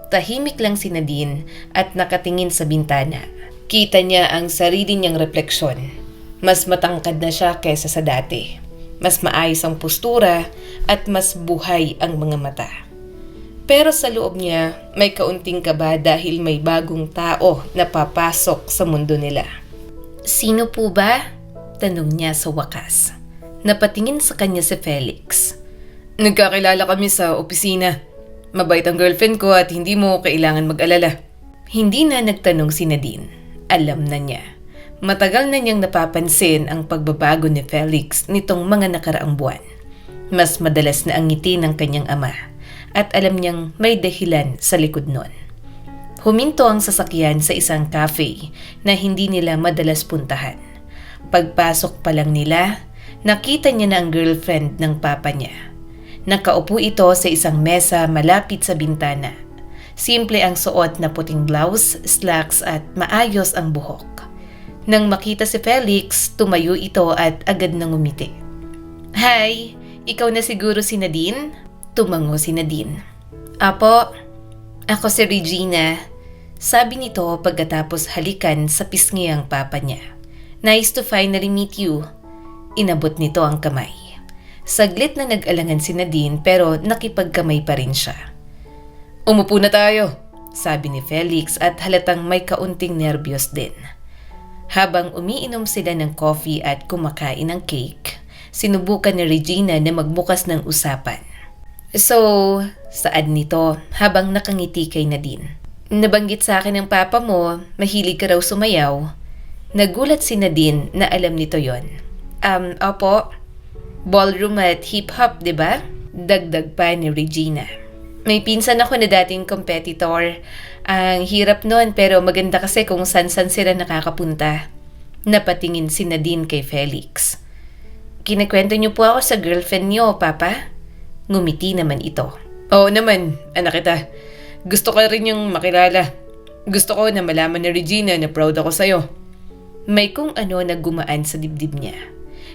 Tahimik lang si Nadine at nakatingin sa bintana. Kita niya ang sarili niyang refleksyon. Mas matangkad na siya kaysa sa dati. Mas maayos ang postura at mas buhay ang mga mata. Pero sa loob niya, may kaunting kaba dahil may bagong tao na papasok sa mundo nila. Sino po ba? Tanong niya sa wakas. Napatingin sa kanya si Felix. Nagkakilala kami sa opisina. Mabait ang girlfriend ko at hindi mo kailangan mag-alala. Hindi na nagtanong si Nadine. Alam na niya. Matagal na niyang napapansin ang pagbabago ni Felix nitong mga nakaraang buwan. Mas madalas na ang ngiti ng kanyang ama. At alam niyang may dahilan sa likod nun. Huminto ang sasakyan sa isang cafe na hindi nila madalas puntahan. Pagpasok pa lang nila, nakita niya na ang girlfriend ng papa niya. Nakaupo ito sa isang mesa malapit sa bintana. Simple ang suot na puting blouse, slacks at maayos ang buhok. Nang makita si Felix, tumayo ito at agad nang umiti. Hi, ikaw na siguro si Nadine? Tumango si Nadine. Apo, ako si Regina. Sabi nito pagkatapos halikan sa pisngi ang papa niya. Nice to finally meet you. Inabot nito ang kamay. Saglit na nag-alangan si Nadine pero nakipagkamay pa rin siya. Umupo na tayo, sabi ni Felix at halatang may kaunting nervyos din. Habang umiinom sila ng coffee at kumakain ng cake, sinubukan ni Regina na magbukas ng usapan. So, saad nito habang nakangiti kay Nadine. Nabanggit sa akin ng papa mo, mahilig ka raw sumayaw. Nagulat si Nadine na alam nito yon. Opo. Ballroom at hip-hop, diba? Dagdag pa ni Regina. May pinsan ako na dating competitor. Ang hirap nun pero maganda kasi kung san-san sila nakakapunta. Napatingin si Nadine kay Felix. Kinakwento niyo po ako sa girlfriend niyo, Papa? Ngumiti naman ito. Oo naman, anak kita. Gusto ko rin yung makilala. Gusto ko na malaman ni Regina na proud ako sa'yo. May kung ano na gumaan sa dibdib niya.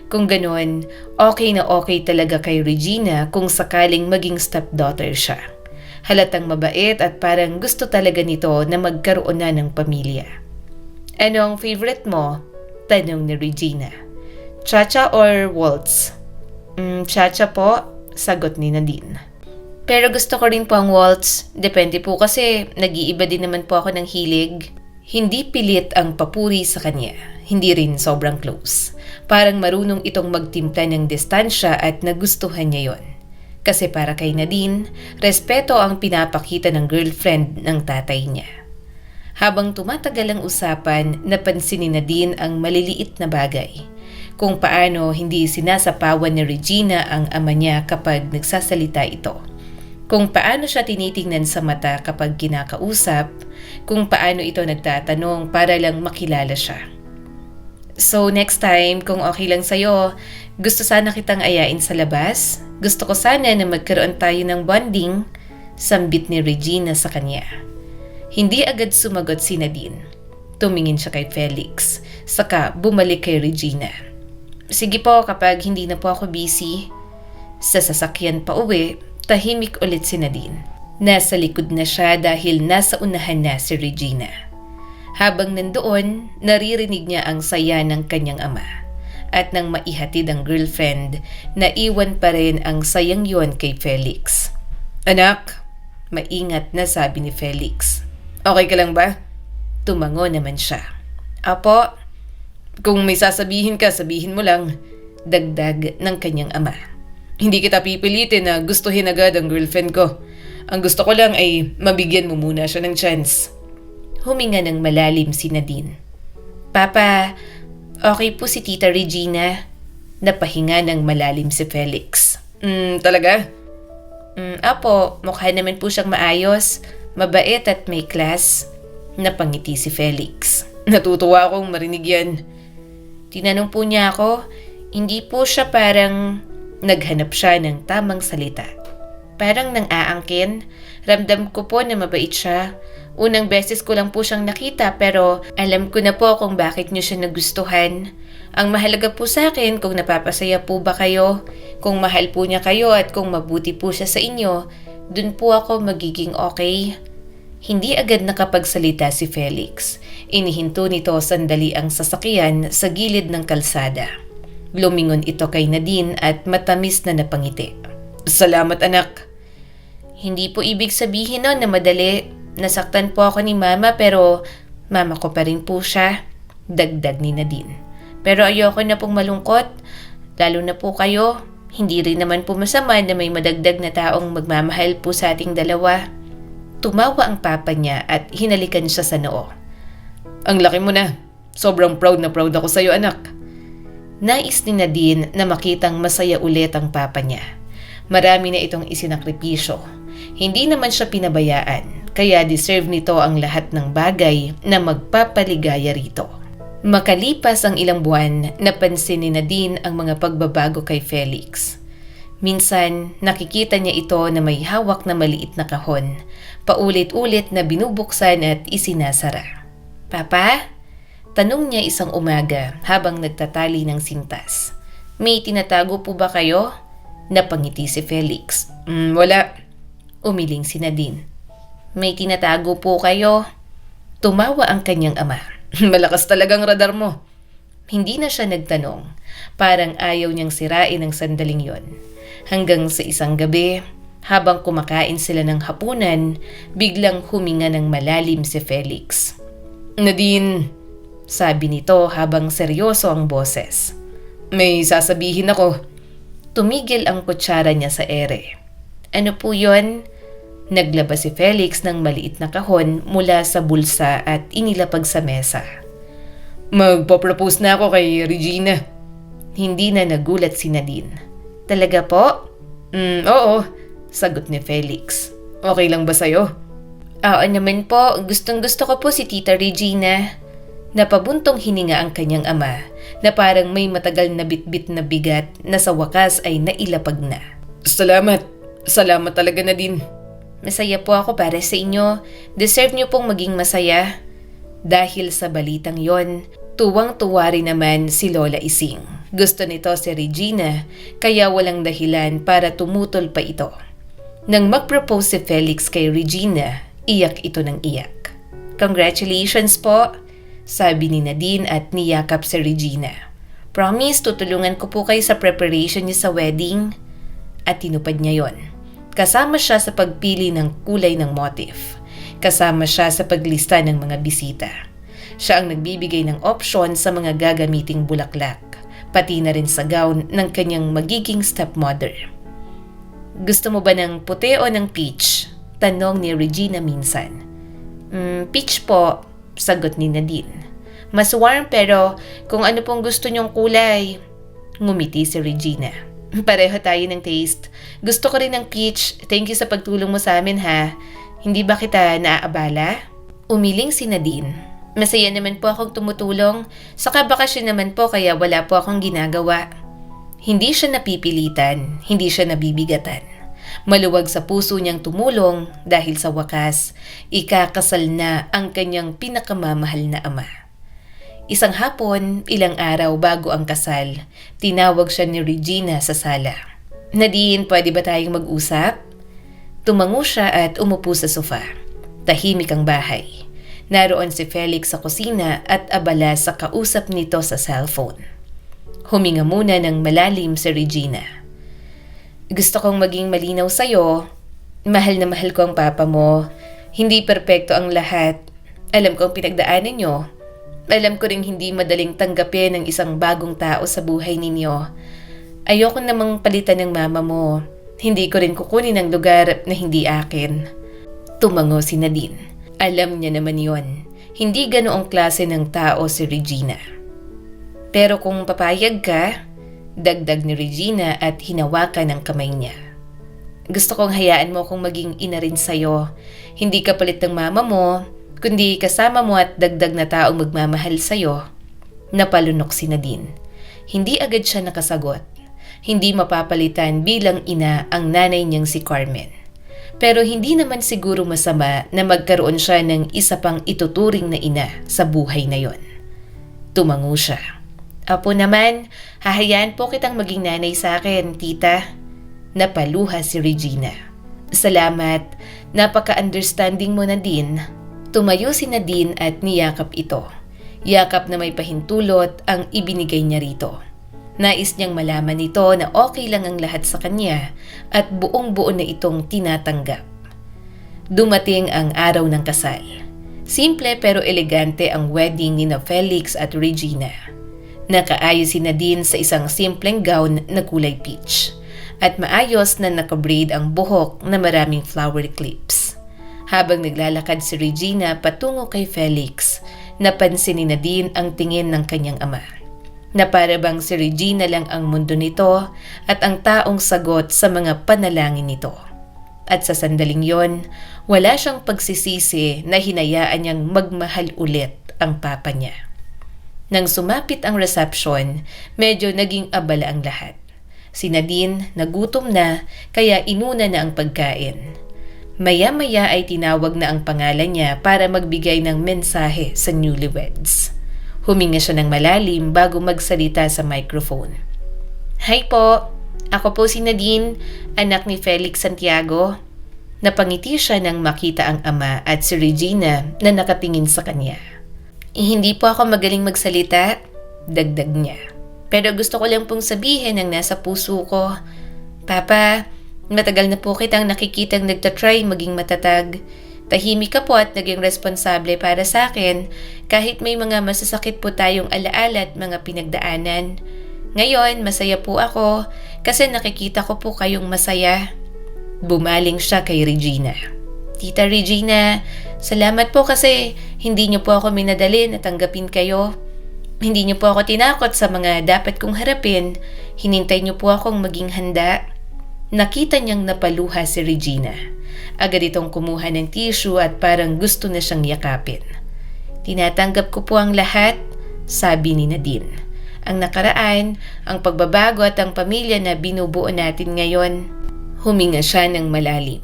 Kung ganoon, okay na okay talaga kay Regina kung sakaling maging stepdaughter siya. Halatang mabait at parang gusto talaga nito na magkaroon na ng pamilya. Ano ang favorite mo? Tanong ni Regina. Cha-cha or waltz? Cha-cha po, sagot ni Nadine. Pero gusto ko rin po ang waltz. Depende po kasi nag-iiba din naman po ako ng hilig. Hindi pilit ang papuri sa kanya. Hindi rin sobrang close. Parang marunong itong magtimpla ng distansya at nagustuhan niya yon. Kasi para kay Nadine, respeto ang pinapakita ng girlfriend ng tatay niya. Habang tumatagal ang usapan, napansin ni Nadine ang maliliit na bagay. Kung paano hindi sinasapawan ni Regina ang ama niya kapag nagsasalita ito. Kung paano siya tinitingnan sa mata kapag kinakausap, kung paano ito nagtatanong para lang makilala siya. So next time, kung okay lang sa'yo, gusto sana kitang ayain sa labas. Gusto ko sana na magkaroon tayo ng bonding, sambit ni Regina sa kanya. Hindi agad sumagot si Nadine. Tumingin siya kay Felix, saka bumalik kay Regina. Sige po kapag hindi na po ako busy. Sa sasakyan pa uwi, tahimik ulit si Nadine. Nasa likod na siya dahil nasa unahan na si Regina. Habang nandoon, naririnig niya ang saya ng kanyang ama. At nang maihatid ang girlfriend, naiwan pa rin ang sayang yon kay Felix. Anak, maingat na sabi ni Felix. Okay ka lang ba? Tumango naman siya. Apo, kung may sasabihin ka, sabihin mo lang. Dagdag ng kanyang ama. Hindi kita pipilitin na gustuhin agad ang girlfriend ko. Ang gusto ko lang ay mabigyan mo muna siya ng chance. Huminga ng malalim si Nadine. Papa, okay po si Tita Regina. Napahinga ng malalim si Felix. Talaga? Apo, mukha naman po siyang maayos, mabait at may class. Napangiti si Felix. Natutuwa akong marinig yan. Tinanong po niya ako, hindi po siya parang naghanap siya ng tamang salita. Parang nang aangkin, ramdam ko po na mabait siya. Unang beses ko lang po siyang nakita pero alam ko na po kung bakit niyo siya nagustuhan. Ang mahalaga po sa akin kung napapasaya po ba kayo, kung mahal po niya kayo at kung mabuti po siya sa inyo, dun po ako magiging okay. Hindi agad nakapagsalita si Felix. Inihinto nito sandali ang sasakyan sa gilid ng kalsada. Lumingon ito kay Nadine at matamis na napangiti. Salamat anak. Hindi po ibig sabihin nun na madali. Nasaktan po ako ni Mama pero mama ko pa rin po siya. Dagdag ni Nadine. Pero ayoko na pong malungkot. Lalo na po kayo. Hindi rin naman po masama na may madagdag na taong magmamahal po sa ating dalawa. Tumawa ang papa niya at hinalikan siya sa noo. Ang laki mo na. Sobrang proud na proud ako sa'yo anak. Nais ni Nadine na makitang masaya ulit ang papa niya. Marami na itong isinakripisyo. Hindi naman siya pinabayaan, kaya deserve nito ang lahat ng bagay na magpapaligaya rito. Makalipas ang ilang buwan, napansin ni Nadine ang mga pagbabago kay Felix. Minsan, nakikita niya ito na may hawak na maliit na kahon, paulit-ulit na binubuksan at isinasara. Papa? Tanong niya isang umaga habang nagtatali ng sintas. May tinatago po ba kayo? Napangiti si Felix. Wala. Umiling si Nadine. May tinatago po kayo? Tumawa ang kanyang ama. Malakas talagang radar mo. Hindi na siya nagtanong. Parang ayaw niyang sirain ang sandaling yon. Hanggang sa isang gabi, habang kumakain sila ng hapunan, biglang huminga ng malalim si Felix. Nadine, sabi nito habang seryoso ang boses. May sasabihin ako. Tumigil ang kutsara niya sa ere. Ano po yon? Naglabas si Felix ng maliit na kahon mula sa bulsa at inilapag sa mesa. Magpo-propose na ako kay Regina. Hindi na nagulat si Nadine. Talaga po? Oo, sagot ni Felix. Okay lang ba sa'yo? Oo naman po, gustong-gusto ko po si Tita Regina. Napabuntong hininga ang kanyang ama na parang may matagal na bitbit na bigat na sa wakas ay nailapag na. Salamat. Salamat talaga Nadine. Masaya po ako para sa inyo. Deserve niyo pong maging masaya. Dahil sa balitang yon, tuwang-tuwa rin naman si Lola Ising. Gusto nito si Regina, kaya walang dahilan para tumutol pa ito. Nang mag-propose si Felix kay Regina, iyak ito ng iyak. "Congratulations po," sabi ni Nadine at niyakap si Regina. "Promise, tutulungan ko po kayo sa preparation niyo sa wedding." At tinupad niya yon. Kasama siya sa pagpili ng kulay ng motif. Kasama siya sa paglista ng mga bisita. Siya ang nagbibigay ng option sa mga gagamiting bulaklak, pati na rin sa gown ng kanyang magiging stepmother. "Gusto mo ba ng puti o ng peach?" tanong ni Regina minsan. Peach po," sagot ni Nadine. "Mas warm pero kung ano pong gusto niyong kulay." Ngumiti si Regina. "Pareho tayo ng taste. Gusto ko rin ng peach. Thank you sa pagtulong mo sa amin ha. Hindi ba kita naaabala?" Umiling si Nadine. "Masaya naman po akong tumutulong. Saka bakasyon naman po kaya wala po akong ginagawa." Hindi siya napipilitan, hindi siya nabibigatan. Maluwag sa puso niyang tumulong dahil sa wakas, ikakasal na ang kanyang pinakamamahal na ama. Isang hapon, ilang araw bago ang kasal, tinawag siya ni Regina sa sala. "Nadine, pwede ba tayong mag-usap?" Tumango siya at umupo sa sofa. Tahimik ang bahay. Naroon si Felix sa kusina at abala sa kausap nito sa cellphone. Huminga muna ng malalim si Regina. "Gusto kong maging malinaw sa'yo. Mahal na mahal ko ang papa mo. Hindi perpekto ang lahat. Alam ko ang pinagdaanan nyo. Alam ko ring hindi madaling tanggapin ang isang bagong tao sa buhay ninyo. Ayoko namang palitan ng mama mo. Hindi ko rin kukunin ang lugar na hindi akin." Tumango si Nadine. Alam niya naman yon. Hindi ganoong klase ng tao si Regina. "Pero kung papayag ka," dagdag ni Regina at hinawakan ang kamay niya. "Gusto kong hayaan mo kung maging ina rin sa'yo. Hindi ka palit ng mama mo, kundi kasama mo at dagdag na taong magmamahal sa'yo." Napalunok si Nadine. Hindi agad siya nakasagot. Hindi mapapalitan bilang ina ang nanay niyang si Carmen. Pero hindi naman siguro masama na magkaroon siya ng isa pang ituturing na ina sa buhay na yon. Tumango siya. "Apo naman, hahayaan po kitang maging nanay sa akin, tita." Napaluha si Regina. "Salamat, napaka-understanding mo, Nadine." Tumayo si Nadine at niyakap ito. Yakap na may pahintulot ang ibinigay niya rito. Nais niyang malaman nito na okay lang ang lahat sa kanya at buong-buo na itong tinatanggap. Dumating ang araw ng kasal. Simple pero elegante ang wedding ni Felix at Regina. Nakaayos si Nadine sa isang simpleng gown na kulay peach at maayos na nakabraid ang buhok na maraming flower clips. Habang naglalakad si Regina patungo kay Felix, napansin ni Nadine ang tingin ng kanyang ama. Na para bang si Regina lang ang mundo nito at ang taong sagot sa mga panalangin nito. At sa sandaling yon, wala siyang pagsisisi na hinayaan niyang magmahal ulit ang papa niya. Nang sumapit ang reception, medyo naging abala ang lahat. Si Nadine nagutom na kaya inuna na ang pagkain. Maya-maya ay tinawag na ang pangalan niya para magbigay ng mensahe sa newlyweds. Huminga siya ng malalim bago magsalita sa microphone. "Hi po, ako po si Nadine, anak ni Felix Santiago." Napangiti siya nang makita ang ama at si Regina na nakatingin sa kanya. "Hindi po ako magaling magsalita," dagdag niya. "Pero gusto ko lang pong sabihin ang nasa puso ko. Papa, matagal na po kitang nakikitang nagtatry maging matatag. Tahimik ka po at naging responsable para sa akin kahit may mga masasakit po tayong alaala at mga pinagdaanan. Ngayon, masaya po ako kasi nakikita ko po kayong masaya." Bumaling siya kay Regina. "Tita Regina, salamat po kasi hindi niyo po ako minadali na tanggapin kayo. Hindi niyo po ako tinakot sa mga dapat kong harapin. Hinintay niyo po akong maging handa." Nakita niyang napaluha si Regina. Agad itong kumuha ng tissue at parang gusto na siyang yakapin. "Tinatanggap ko po ang lahat," sabi ni Nadine. "Ang nakaraan, ang pagbabago at ang pamilya na binubuo natin ngayon." Huminga siya ng malalim.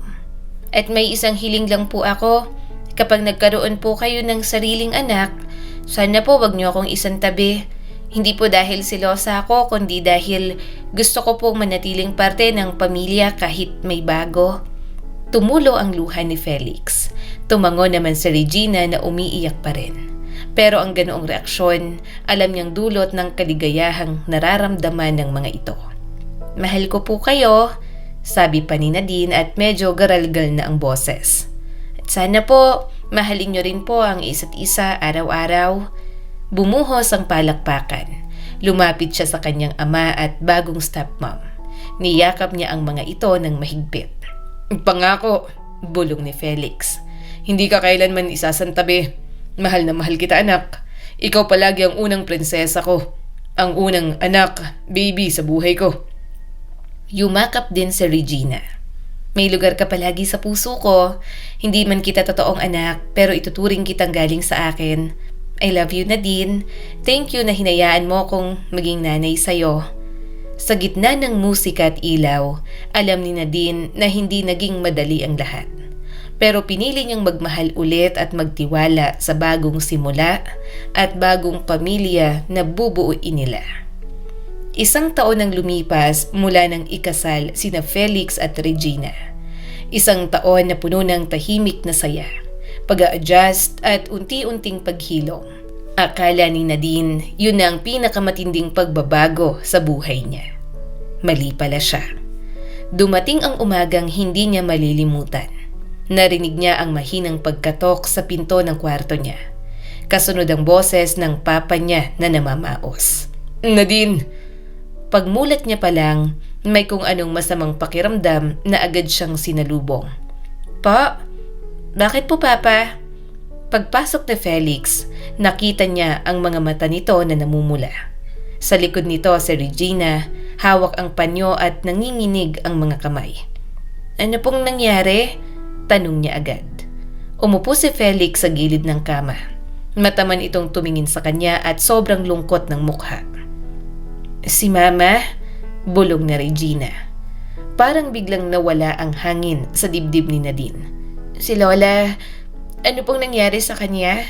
"At may isang hiling lang po ako. Kapag nagkaroon po kayo ng sariling anak, sana po wag niyo akong isantabi. Hindi po dahil silosa ako, kundi dahil gusto ko pong manatiling parte ng pamilya kahit may bago. Tumulo ang luha ni Felix. Tumango naman si Regina na umiiyak pa rin. Pero ang ganoong reaksyon, alam niyang dulot ng kaligayahang nararamdaman ng mga ito. "Mahal ko po kayo," sabi pa ni Nadine at medyo garalgal na ang boses. "At sana po, mahalin niyo rin po ang isa't isa araw-araw." Bumuhos ang palakpakan. Lumapit siya sa kanyang ama at bagong stepmom. Niyakap niya ang mga ito ng mahigpit. Pangako, Bulong ni Felix. hindi ka kailanman isasantabi. Mahal na mahal kita, anak. Ikaw palagi ang unang prinsesa ko. Ang unang anak, baby sa buhay ko. Yumakap din si Regina. "May lugar ka palagi sa puso ko. Hindi man kita totoong anak, pero ituturing kitang galing sa akin. I love you, Nadine. Thank you na hinayaan mo kong maging nanay sa'yo." Sa gitna ng musika at ilaw, alam ni Nadine na hindi naging madali ang lahat. Pero pinili niyang magmahal ulit at magtiwala sa bagong simula at bagong pamilya na bubuuin nila. 1 taon ang lumipas mula nang ikasal sina Felix at Regina. 1 taon na puno ng tahimik na saya, pag-a-adjust at unti-unting paghilom. Akala ni Nadine yun na ang pinakamatinding pagbabago sa buhay niya. Mali pala siya. Dumating ang umagang hindi niya malilimutan. Narinig niya ang mahinang pagkatok sa pinto ng kwarto niya. Kasunod ang boses ng papa niya na namamaos. Nadine! Pagmulat niya pa lang, may kung anong masamang pakiramdam na agad siyang sinalubong. "Pa? Bakit po, Papa?" Pagpasok ni Felix, nakita niya ang mga mata nito na namumula. Sa likod nito si Regina, hawak ang panyo at nanginginig ang mga kamay. "Ano pong nangyari?" Tanong niya agad. Umupo si Felix sa gilid ng kama. Mataman itong tumingin sa kanya at sobrang lungkot ng mukha. "Si Mama?" Bulong ni Regina. Parang biglang nawala ang hangin sa dibdib ni Nadine. "Si Lola, ano pong nangyari sa kanya?"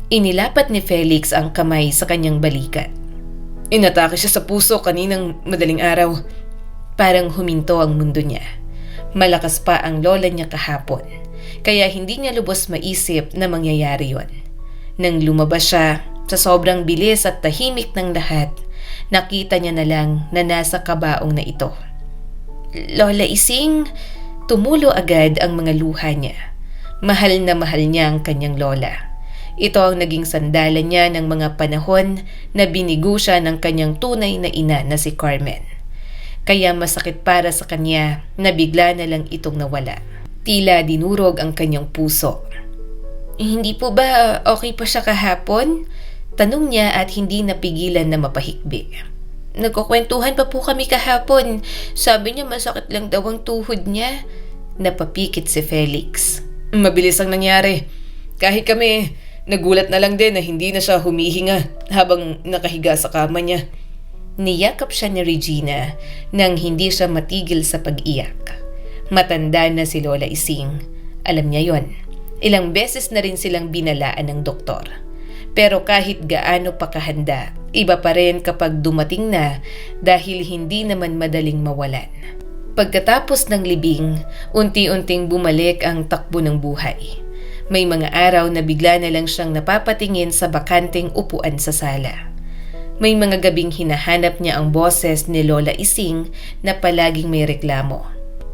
Inilapat ni Felix ang kamay sa kanyang balikat. Inatake siya sa puso kaninang madaling araw. Parang huminto ang mundo niya. Malakas pa ang lola niya kahapon, kaya hindi niya lubos maisip na mangyayari yon. Nang lumabas siya, sa sobrang bilis at tahimik ng lahat, nakita niya na lang na nasa kabaong na ito. "Lola Ising," tumulo agad ang mga luha niya. Mahal na mahal niya ang kanyang lola. Ito ang naging sandalan niya ng mga panahon na binigo siya ng kanyang tunay na ina na si Carmen. Kaya masakit para sa kanya na bigla na lang itong nawala. Tila dinurog ang kanyang puso. "Hindi po ba okay pa siya kahapon?" Tanong niya at hindi napigilan na mapahikbi. "Nagkukwentuhan pa po kami kahapon. Sabi niya masakit lang daw ang tuhod niya." Napapikit si Felix. Mabilis ang nangyari. Kahit kami, nagulat na lang din na hindi na siya humihinga habang nakahiga sa kama niya. Niyakap siya ni Regina nang hindi siya matigil sa pag-iyak. Matanda na si Lola Ising. Alam niya yon. Ilang beses na rin silang binalaan ng doktor. Pero kahit gaano pa kahanda, iba pa rin kapag dumating na dahil hindi naman madaling mawalan. Pagkatapos ng libing, unti-unting bumalik ang takbo ng buhay. May mga araw na bigla na lang siyang napapatingin sa bakanteng upuan sa sala. May mga gabing hinahanap niya ang boses ni Lola Ising na palaging may reklamo.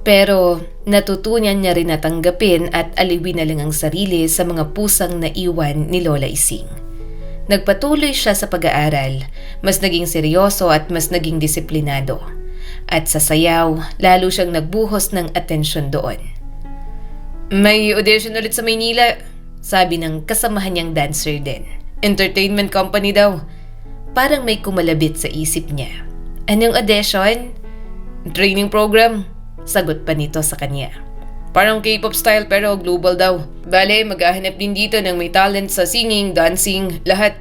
Pero natutunan niya rin na tanggapin at aliwin na lang ang sarili sa mga pusang naiwan ni Lola Ising. Nagpatuloy siya sa pag-aaral, mas naging seryoso at mas naging disiplinado. At sa sayaw, lalo siyang nagbuhos ng atensyon doon. May audition ulit sa Maynila, sabi ng kasamahan niyang dancer din. Entertainment company daw. Parang may kumalabit sa isip niya. Anong audition? Training program, sagot pa nito sa kanya. Parang K-pop style pero global daw. Bale, maghahanap din dito ng may talent sa singing, dancing, lahat.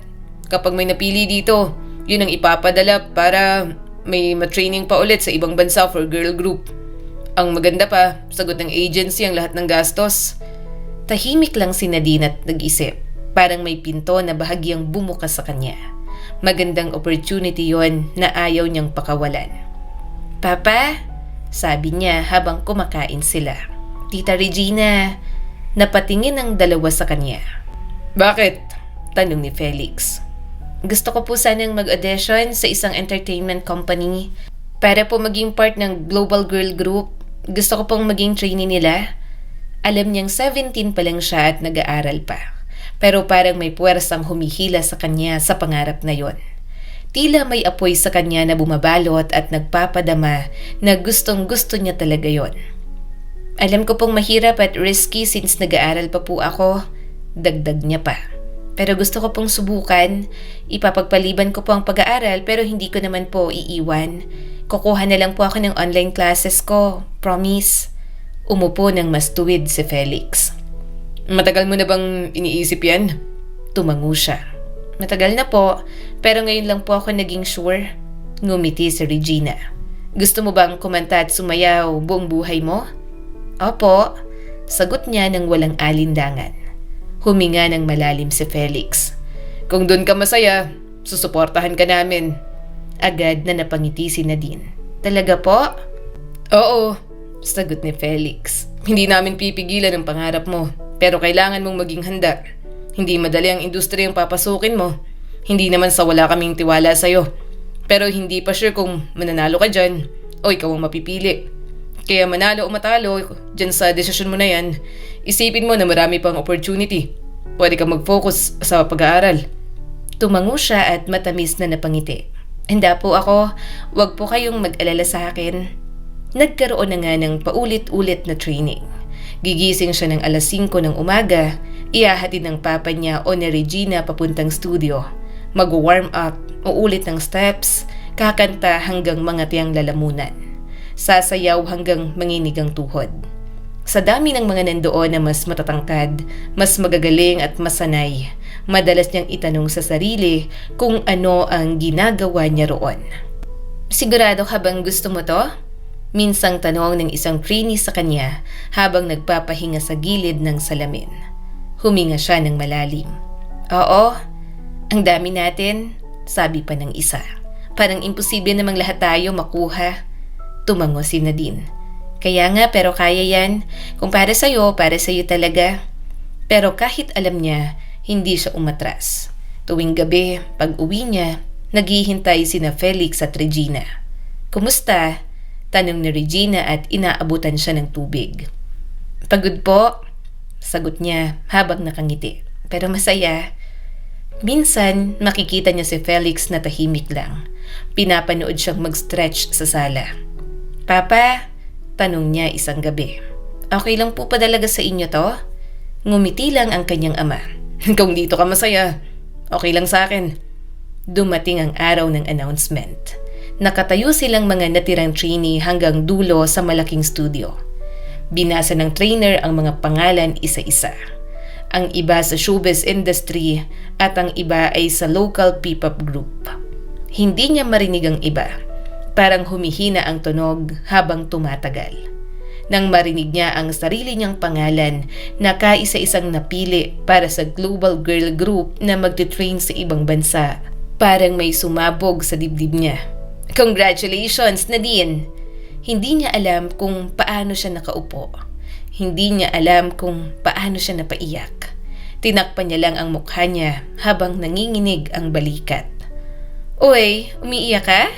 Kapag may napili dito, yun ang ipapadala para may matraining pa ulit sa ibang bansa for girl group. Ang maganda pa, sagot ng agency ang lahat ng gastos. Tahimik lang si Nadine at nag-isip. Parang may pinto na bahagyang bumukas sa kanya. Magandang opportunity yon na ayaw niyang pakawalan. "Papa?" sabi niya habang kumakain sila. Tita Regina, napatingin ang dalawa sa kanya. Bakit? Tanong ni Felix. Gusto ko po sanang mag-audition sa isang entertainment company para po maging part ng Global Girl Group. Gusto ko pong maging trainee nila. Alam niyang 17 pa lang siya at nag-aaral pa. Pero parang may puwersang humihila sa kanya sa pangarap na yon. Tila may apoy sa kanya na bumabalot at nagpapadama na gustong-gusto niya talaga yon. Alam ko pong mahirap at risky since nag-aaral pa po ako. Dagdag niya pa. Pero gusto ko pong subukan. Ipapagpaliban ko po ang pag-aaral pero hindi ko naman po iiwan. Kukuha na lang po ako ng online classes ko. Promise. Umupo ng mas tuwid si Felix. Matagal mo na bang iniisip yan? Tumango siya. Matagal na po, pero ngayon lang po ako naging sure. Ngumiti si Regina. Gusto mo bang kumanta at sumayaw buong buhay mo? Opo. Sagot niya ng walang alindangan. Huminga ng malalim si Felix. Kung doon ka masaya, susuportahan ka namin. Agad na napangiti si Nadine. Talaga po? Oo, Sagot ni Felix. hindi namin pipigilan ang pangarap mo, pero kailangan mong maging handa. Hindi madali ang industriya ang papasukin mo. Hindi naman sa wala kaming tiwala sa'yo. Pero hindi pa sure kung mananalo ka dyan o ikaw ang mapipili. Kaya manalo o matalo dyan sa desisyon mo na yan, isipin mo na marami pang opportunity. Pwede kang mag-focus sa pag-aaral. Tumango siya at matamis na napangiti. Handa po ako, wag po kayong mag-alala sa akin. Nagkaroon na nga ng paulit-ulit na training. Gigising siya ng alas 5 ng umaga, ihahatid ng papa niya o ni Regina papuntang studio. Mag-warm up, uulit ng steps, kakanta hanggang mga tiyang lalamunan. Sasayaw hanggang manginig ang tuhod. Sa dami ng mga nandoon na mas matatangkad, mas magagaling at masanay, madalas niyang itanong sa sarili kung ano ang ginagawa niya roon. Sigurado ka bang gusto mo to? Minsang tanong ng isang trainee sa kanya habang nagpapahinga sa gilid ng salamin. Huminga siya ng malalim. Oo, ang dami natin, sabi pa ng isa. Parang imposible namang lahat tayo makuha. Tumango si Nadine. Kaya nga pero kaya yan. Kung para sa'yo talaga. Pero kahit alam niya, hindi siya umatras. Tuwing gabi, pag uwi niya, naghihintay sina Felix at Regina. Kumusta? Tanong ni Regina at inaabutan siya ng tubig. Pagod po, sagot niya habang nakangiti. Pero masaya. Minsan, makikita niya si Felix na tahimik lang. Pinapanood siyang mag-stretch sa sala. Papa, tanong niya isang gabi. Okay lang po padalaga sa inyo to? Ngumiti lang ang kanyang ama. Kung dito ka masaya, okay lang sa akin. Dumating ang araw ng announcement. Nakatayo silang mga natirang trainee hanggang dulo sa malaking studio. Binasa ng trainer ang mga pangalan isa-isa. Ang iba sa showbiz industry at ang iba ay sa local P-pop group. Hindi niya marinig ang iba. Parang humihina ang tunog habang tumatagal. Nang marinig niya ang sarili niyang pangalan na kaisa-isang napili para sa Global Girl Group na magte-train sa ibang bansa, parang may sumabog sa dibdib niya. Congratulations, Nadine! Hindi niya alam kung paano siya nakaupo. Hindi niya alam kung paano siya napaiyak. Tinakpan niya lang ang mukha niya habang nanginginig ang balikat. Uy, umiiyak ka?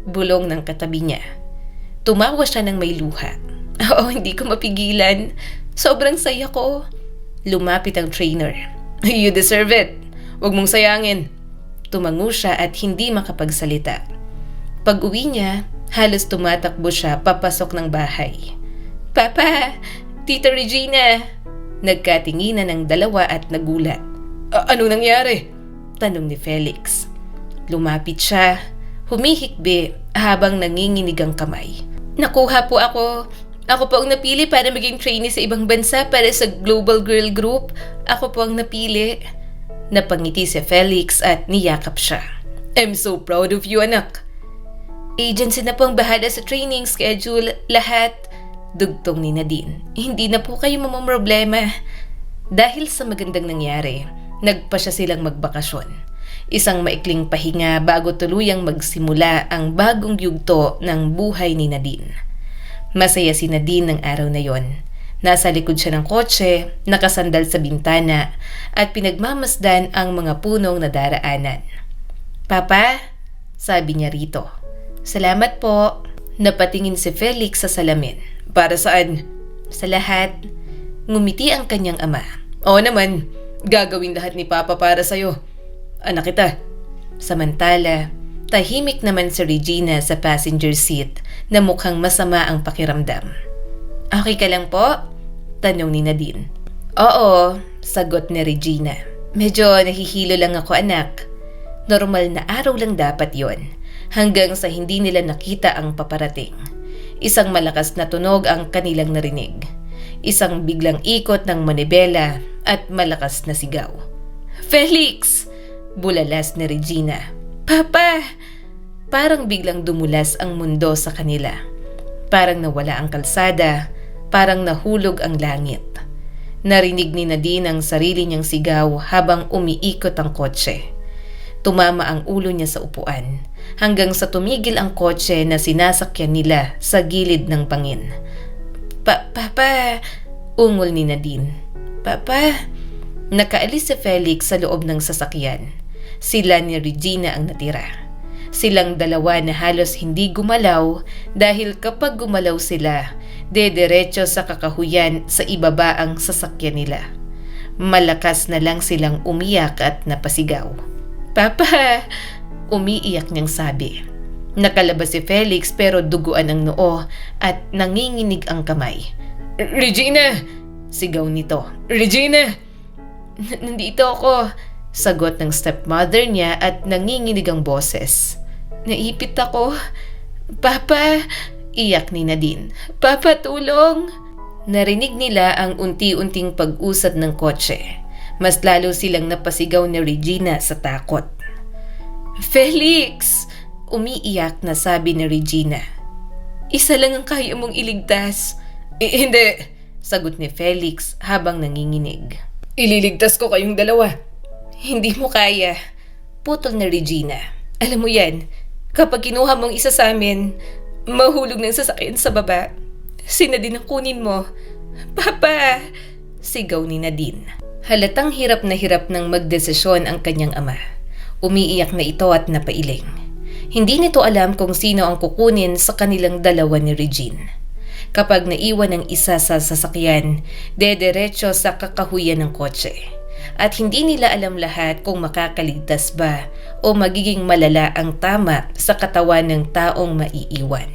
Bulong ng katabi niya. Tumawa siya ng may luha. Oo, hindi ko mapigilan. Sobrang saya ko. Lumapit ang trainer. You deserve it. Huwag mong sayangin. Tumango siya at hindi makapagsalita. Pag-uwi niya, halos tumatakbo siya papasok ng bahay. Papa! Tita Regina! Nagkatinginan ng dalawa at nagulat. Ano nangyari? Tanong ni Felix. Lumapit siya. Humihikbi habang nanginginig ang kamay. Nakuha po ako. Ako po ang napili para maging trainee sa ibang bansa para sa Global Girl Group. Ako po ang napili. Napangiti si Felix at niyakap siya. I'm so proud of you, anak. Agency na po ang bahala sa training schedule, lahat. Dugtong ni Nadine. Hindi na po kayo mamamroblema. Dahil sa magandang nangyari, nagpasya silang magbakasyon. Isang maikling pahinga bago tuluyang magsimula ang bagong yugto ng buhay ni Nadine. Masaya si Nadine ng araw na yon. Nasa likod siya ng kotse, nakasandal sa bintana at pinagmamasdan ang mga punong nadaraanan. "Papa?" sabi niya rito. "Salamat po." Napatingin si Felix sa salamin. Para saan? "Sa lahat." Ngumiti ang kanyang ama. Oo naman, gagawin lahat ni Papa para sa'yo. Anak kita. Samantala, tahimik naman si Regina sa passenger seat na mukhang masama ang pakiramdam. "Okay ka lang po?" tanong ni Nadine. "Oo," sagot ni Regina. "Medyo nahihilo lang ako, anak." Normal na araw lang dapat yon, hanggang sa hindi nila nakita ang paparating. Isang malakas na tunog ang kanilang narinig. Isang biglang ikot ng manibela at malakas na sigaw. "Felix!" bulalas ni Regina. "Papa!" Parang biglang dumulas ang mundo sa kanila. Parang nawala ang kalsada, parang nahulog ang langit. Narinig ni Nadine ang sarili niyang sigaw habang umiikot ang kotse. Tumama ang ulo niya sa upuan hanggang sa tumigil ang kotse na sinasakyan nila sa gilid ng bangin. Papa!" ungol ni Nadine. "Papa!" Nakaalis si Felix sa loob ng sasakyan. Sila ni Regina ang natira. Silang dalawa na halos hindi gumalaw dahil kapag gumalaw sila, dediretso sa kakahuyan sa ibaba ang sasakyan nila. Malakas na lang silang umiyak at napasigaw. "Papa!" umiiyak niyang sabi. Nakalabas si Felix pero duguan ang noo at nanginginig ang kamay. Regina! Sigaw nito. Regina! Nandito ako, sagot ng stepmother niya at nanginginig ang boses. "Naipit ako. Papa!" iyak ni Nadine. "Papa, tulong!" Narinig nila ang unti-unting pag-usad ng kotse. Mas lalo silang napasigaw ni Regina sa takot. "Felix!" umiiyak na sabi ni Regina. "Isa lang ang kaya mong iligtas." Hindi, sagot ni Felix habang nanginginig. Ililigtas ko kayong dalawa. "Hindi mo kaya," putol ni Regina. "Alam mo yan, kapag kinuha mong isa sa amin, mahulog ng sasakyan sa baba. Si Nadine ang kunin mo." "Papa!" sigaw ni Nadine. Halatang hirap ng magdesisyon ang kanyang ama. Umiiyak na ito at napailing. Hindi nito alam kung sino ang kukunin sa kanilang dalawa ni Regine. Kapag naiwan ang isa sa sasakyan, dediretso sa kakahuyan ng kotse. At hindi nila alam lahat kung makakaligtas ba o magiging malala ang tama sa katawan ng taong maiiwan.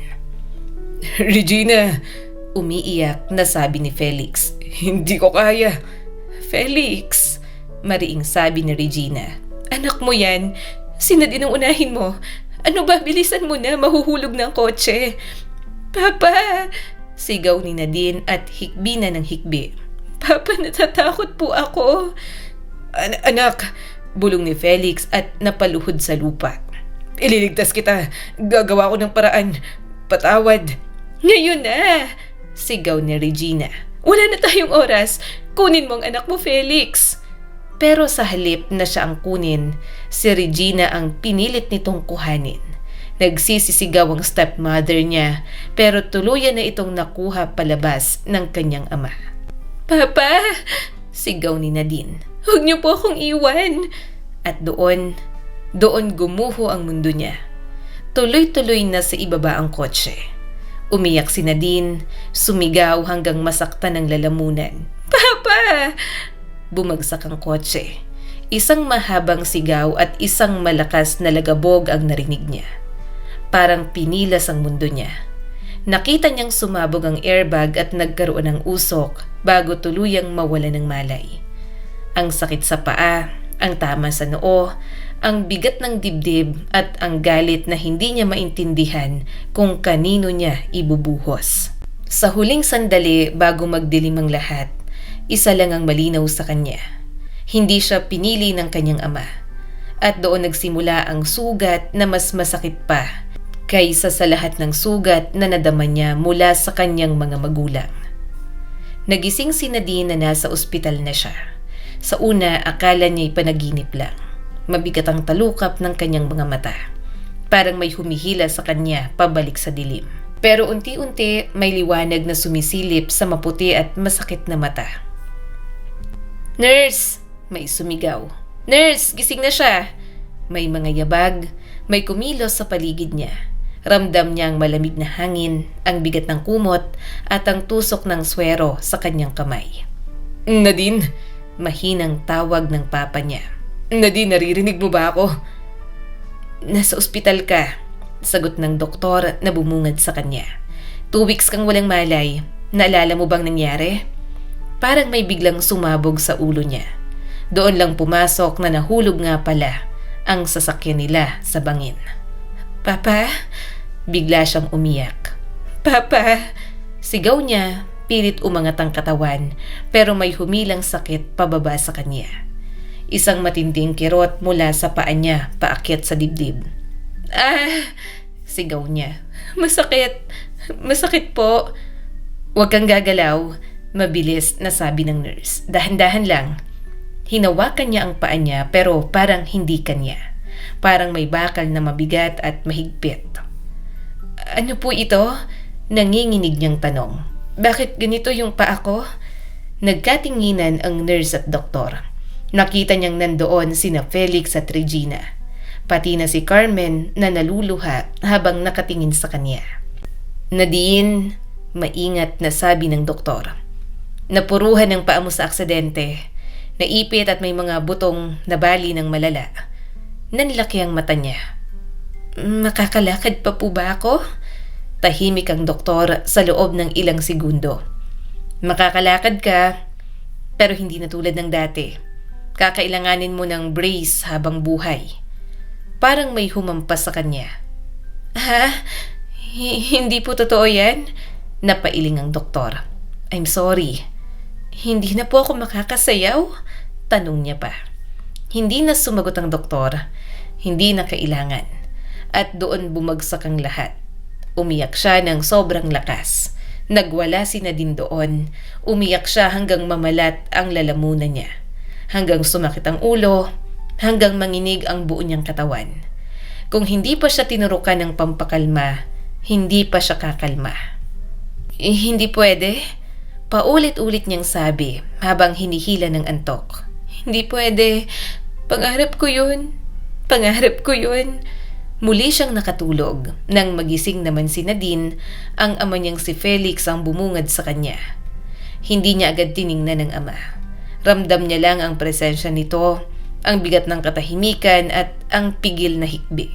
Regina! Umiiyak na sabi ni Felix. Hindi ko kaya. "Felix!" mariing sabi ni Regina. "Anak mo yan. Si Nadine ang unahin mo. Ano ba, bilisan mo na, mahuhulog na ang kotse." "Papa!" sigaw ni Nadine at hikbi na ng hikbi. "Papa, natatakot po ako." Anak, bulong ni Felix at napaluhod sa lupa. Ililigtas kita. Gagawa ko ng paraan. Patawad. "Ngayon na!" sigaw ni Regina. "Wala na tayong oras. Kunin mo ang anak mo, Felix." Pero sa halip na siya ang kunin, si Regina ang pinilit nitong kuhanin. Nagsisisigaw ang stepmother niya pero tuluyan na itong nakuha palabas ng kanyang ama. "Papa!" sigaw ni Nadine. "Huwag niyo po akong iwan." At doon gumuho ang mundo niya. Tuloy-tuloy na sa ibaba ang kotse. Umiyak si Nadine, sumigaw hanggang masaktan ng lalamunan. "Papa!" Bumagsak ang kotse. Isang mahabang sigaw at isang malakas na lagabog ang narinig niya. Parang pinilas ang mundo niya. Nakita niyang sumabog ang airbag at nagkaroon ng usok bago tuluyang mawala ng malay. Ang sakit sa paa, ang tama sa noo, ang bigat ng dibdib at ang galit na hindi niya maintindihan kung kanino niya ibubuhos. Sa huling sandali bago magdilim ang lahat, isa lang ang malinaw sa kanya. Hindi siya pinili ng kanyang ama. At doon nagsimula ang sugat na mas masakit pa kaysa sa lahat ng sugat na nadama niya mula sa kanyang mga magulang. Nagising si Nadine na nasa ospital na siya. Sa una, akala niya'y panaginip lang. Mabigat ang talukap ng kanyang mga mata. Parang may humihila sa kanya pabalik sa dilim. Pero unti-unti may liwanag na sumisilip sa maputi at masakit na mata. "Nurse!" May sumigaw. "Nurse! Gising na siya!" May mga yabag, may kumilos sa paligid niya. Ramdam niya ang malamig na hangin, ang bigat ng kumot at ang tusok ng swero sa kanyang kamay. Nadine? Mahinang tawag ng papa niya. Nadine, naririnig mo ba ako? "Nasa ospital ka," sagot ng doktor na bumungad sa kanya. 2 weeks kang walang malay. Naalala mo bang nangyari? Parang may biglang sumabog sa ulo niya. Doon lang pumasok na nahulog nga pala ang sasakyan nila sa bangin. "Papa?" Bigla siyang umiyak. "Papa!" Sigaw niya, pilit umangat ang katawan, pero may humilang sakit pababa sa kanya. Isang matinding kirot mula sa paa niya paakyat sa dibdib. "Ah!" Sigaw niya. "Masakit! Masakit po!" "Huwag kang gagalaw," mabilis na sabi ng nurse. "Dahan-dahan lang." Hinawakan niya ang paa niya pero parang hindi kanya. Parang may bakal na mabigat at mahigpit. "Ano po ito?" Nanginginig niyang tanong. "Bakit ganito yung paa ko?" Nagkatinginan ang nurse at doktor. Nakita niyang nandoon sina Felix at Regina. Pati na si Carmen na naluluha habang nakatingin sa kanya. "Nadine," maingat na sabi ng doktor. "Napuruhan ang paa mo sa aksidente. Naipit at may mga butong nabali ng malala." Nanlaki ang mata niya. "Makakalakad pa po ba ako?" Tahimik ang doktor sa loob ng ilang segundo. "Makakalakad ka, pero hindi na tulad ng dati. Kakailanganin mo ng brace habang buhay." Parang may humampas sa kanya. "Ha? Hindi po totoo yan?" Napailing ang doktor. "I'm sorry. Hindi na po ako makakasayaw?" Tanong niya pa. Hindi na sumagot ang doktor. Hindi na kailangan. At doon bumagsak ang lahat. Umiyak siya ng sobrang lakas. Nagwala si Nadine doon. Umiyak siya hanggang mamalat ang lalamunan niya. Hanggang sumakit ang ulo. Hanggang manginig ang buo niyang katawan. Kung hindi pa siya tinurukan ng pampakalma, hindi pa siya kakalma. Hindi pwede?" Paulit-ulit niyang sabi habang hinihila ng antok. "Hindi pwede. Pangarap ko yun. Pangarap ko yun." Muli siyang nakatulog. Nang magising naman si Nadine, ang ama niyang si Felix ang bumungad sa kanya. Hindi niya agad tiningnan ng ama. Ramdam niya lang ang presensya nito, ang bigat ng katahimikan at ang pigil na hikbi.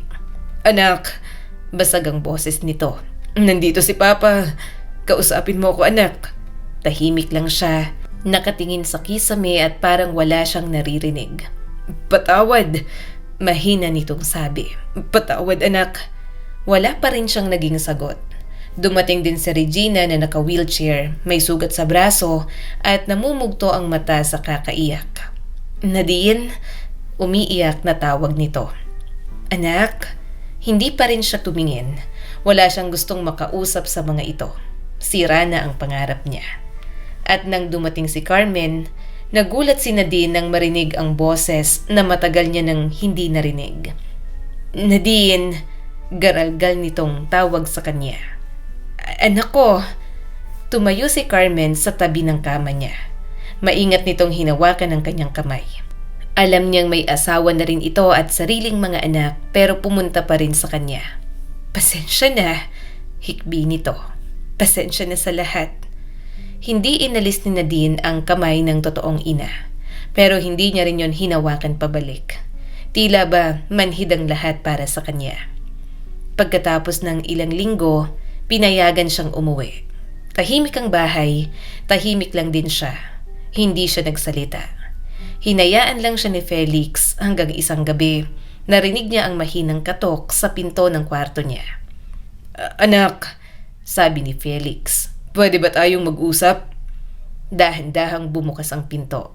Anak, Basag ang boses nito. nandito si Papa. Kausapin mo ako, anak. Tahimik lang siya, nakatingin sa kisame at parang wala siyang naririnig. Patawad. Mahina nitong sabi. Patawad, anak. Wala pa rin siyang naging sagot. Dumating din si Regina na naka-wheelchair, may sugat sa braso at namumugto ang mata sa kakaiyak. "Nadine?" Umiiyak na tawag nito. "Anak?" Hindi pa rin siya tumingin. Wala siyang gustong makausap sa mga ito. Sira na ang pangarap niya. At nang dumating si Carmen, nagulat si Nadine nang marinig ang boses na matagal niya nang hindi narinig. "Nadine!" Garalgal nitong tawag sa kanya. "Anak ko!" Tumayo si Carmen sa tabi ng kama niya. Maingat nitong hinawakan ang kanyang kamay. Alam niyang may asawa na rin ito at sariling mga anak pero pumunta pa rin sa kanya. "Pasensya na," hikbi nito. "Pasensya na sa lahat." Hindi inalis ni Nadine ang kamay ng totoong ina. Pero hindi niya rin yon hinawakan pabalik. Tila ba manhid ang lahat para sa kanya. Pagkatapos ng ilang linggo, pinayagan siyang umuwi. Tahimik ang bahay, tahimik lang din siya. Hindi siya nagsalita. Hinayaan lang siya ni Felix hanggang isang gabi. Narinig niya ang mahinang katok sa pinto ng kwarto niya. Anak, Sabi ni Felix. pwede ba tayong mag-usap? Dahan-dahang bumukas ang pinto.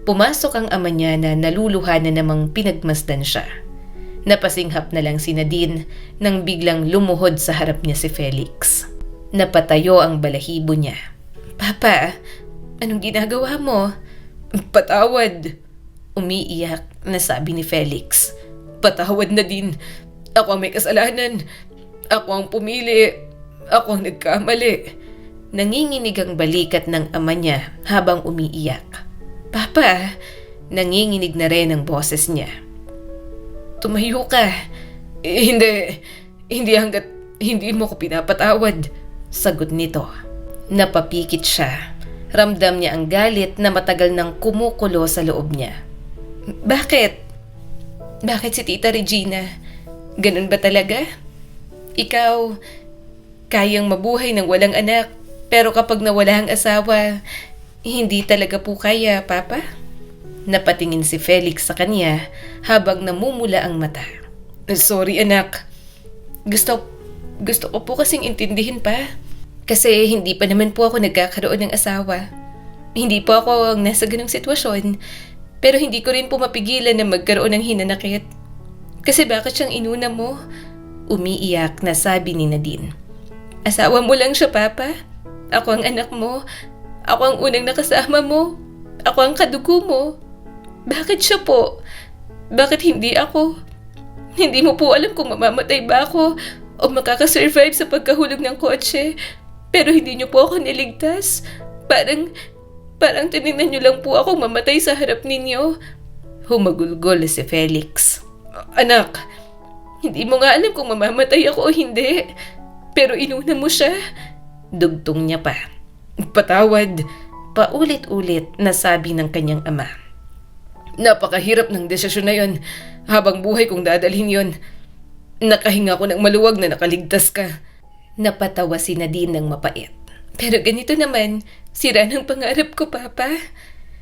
Pumasok ang ama niya na naluluha na namang pinagmasdan siya. Napasinghap na lang si Nadine nang biglang lumuhod sa harap niya si Felix. Napatayo ang balahibo niya. "Papa, anong ginagawa mo?" Patawad. Umiiyak na sabi ni Felix. Patawad na din. Ako ang may kasalanan. Ako ang pumili. Ako ang nagkamali. Nanginginig ang balikat ng ama niya habang umiiyak. Papa, nanginginig na rin ang boses niya. Tumayo ka. Hindi hanggat hindi mo ko pinapatawad. Sagot nito. Napapikit siya. Ramdam niya ang galit na matagal nang kumukulo sa loob niya. Bakit? Bakit si Tita Regina? Ganun ba talaga? Ikaw, kayang mabuhay ng walang anak, pero kapag nawala ang asawa, hindi talaga po kaya, Papa? Napatingin si Felix sa kanya habang namumula ang mata. Sorry anak. Gusto ko po kasing intindihin pa. Kasi hindi pa naman po ako nagkakaroon ng asawa. Hindi po ako ang nasa ganung sitwasyon. Pero hindi ko rin po mapigilan na magkaroon ng hinanakit. Kasi bakit siyang inuna mo? Umiiyak na sabi ni Nadine. Asawa mo lang siya, Papa. Ako ang anak mo. Ako ang unang nakasama mo. Ako ang kadugo mo. Bakit siya po? Bakit hindi ako? Hindi mo po alam kung mamamatay ba ako o makakasurvive sa pagkahulog ng kotse. Pero hindi niyo po ako niligtas. Parang tinignan niyo lang po ako mamatay sa harap ninyo. Humagulgol si Felix. Anak, Hindi mo nga alam kung mamamatay ako o hindi. Pero inuna mo siya. Dugtong niya pa. patawad. Paulit-ulit na sabi ng kanyang ama. Napakahirap ng desisyon na yon. Habang buhay kong dadalhin yon. Nakahinga ko ng maluwag na nakaligtas ka. Napatawa si Nadine ng mapait. Pero ganito naman, sira ng pangarap ko, Papa.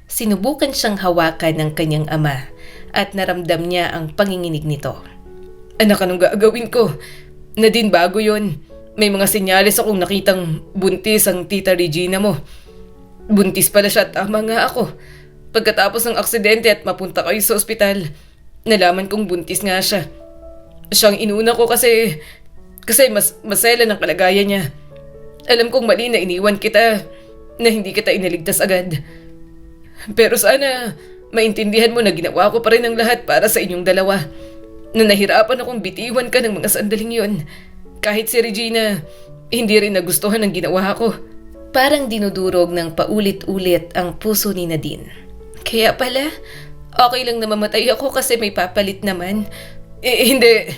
Sinubukan siyang hawakan ng kanyang ama at naramdam niya ang panginginig nito. Anak, anong gagawin ko? Nadine, bago yon. May mga senyales akong nakitang buntis ang Tita Regina mo. Buntis pala siya, tama nga ako. Pagkatapos ng aksidente at mapunta kayo sa ospital, nalaman kong buntis nga siya. Siyang inuna ko kasi masela ng kalagayan niya. Alam kong mali na iniwan kita, na hindi kita iniligtas agad. Pero sana maintindihan mo na ginawa ko pa rin ang lahat para sa inyong dalawa. Na nahirapan akong bitiwan ka ng mga sandaling yon. Kahit si Regina, hindi rin nagustuhan ang ginawa ko. Parang dinudurog ng paulit-ulit ang puso ni Nadine. Kaya pala, okay lang na mamatay ako kasi may papalit naman. Hindi.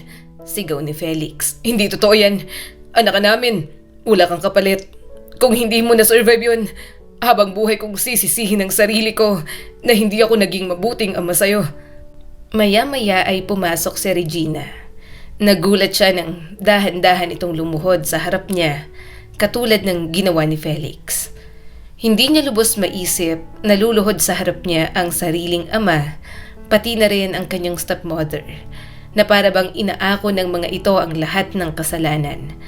Sigaw ni Felix. Hindi totoo yan. Anak ka namin. Wala kang kapalit. Kung hindi mo na-survive yun, habang buhay kong sisisihin ang sarili ko na hindi ako naging mabuting ama sa'yo. Maya-maya ay pumasok si Regina. Nagulat siya nang dahan-dahan itong lumuhod sa harap niya, katulad ng ginawa ni Felix. Hindi niya lubos maisip na luluhod sa harap niya ang sariling ama, pati na rin ang kanyang stepmother, na para bang inaako ng mga ito ang lahat ng kasalanan,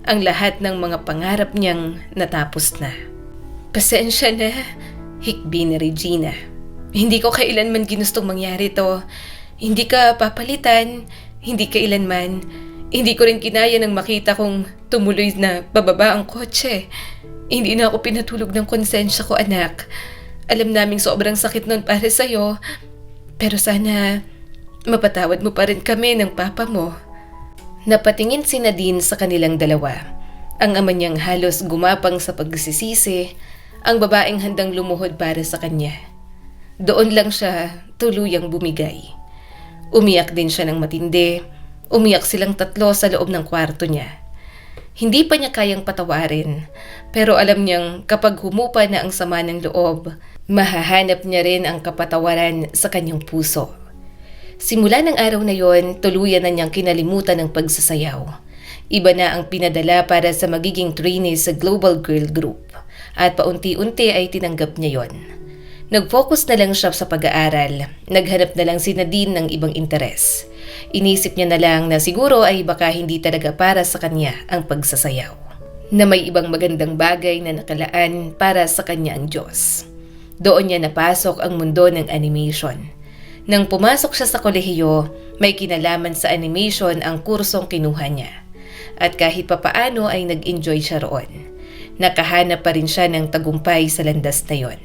ang lahat ng mga pangarap niyang natapos na. Pasensya na, hikbi ni Regina. Hindi ko kailanman ginustong mangyari to. Hindi ka papalitan, hindi kailanman. Hindi ko rin kinaya nang makita kong tumuloy na bababa ang kotse. Hindi na ako pinatulog ng konsensya ko, anak. Alam naming sobrang sakit nun para sa'yo. Pero sana mapatawad mo pa rin kami ng papa mo. Napatingin si Nadine sa kanilang dalawa. Ang ama niyang halos gumapang sa pagsisisi, ang babaeng handang lumuhod para sa kanya. Doon lang siya tuluyang bumigay. Umiyak din siya ng matindi. Umiyak silang tatlo sa loob ng kwarto niya. Hindi pa niya kayang patawarin, pero alam niyang kapag humupa na ang sama ng loob, mahahanap niya rin ang kapatawaran sa kanyang puso. Simula ng araw na yon, tuluyan na niyang kinalimutan ang pagsasayaw. Iba na ang pinadala para sa magiging trainee sa Global Girl Group at paunti-unti ay tinanggap niya yon. Nag-focus na lang siya sa pag-aaral, naghanap na lang si Nadine ng ibang interes. Inisip niya na lang na siguro ay baka hindi talaga para sa kanya ang pagsasayaw. Na may ibang magandang bagay na nakalaan para sa kanya ang Diyos. Doon niya napasok ang mundo ng animation. Nang pumasok siya sa kolehiyo, may kinalaman sa animation ang kursong kinuha niya. At kahit papaano ay nag-enjoy siya roon. Nakahanap pa rin siya ng tagumpay sa landas na yon.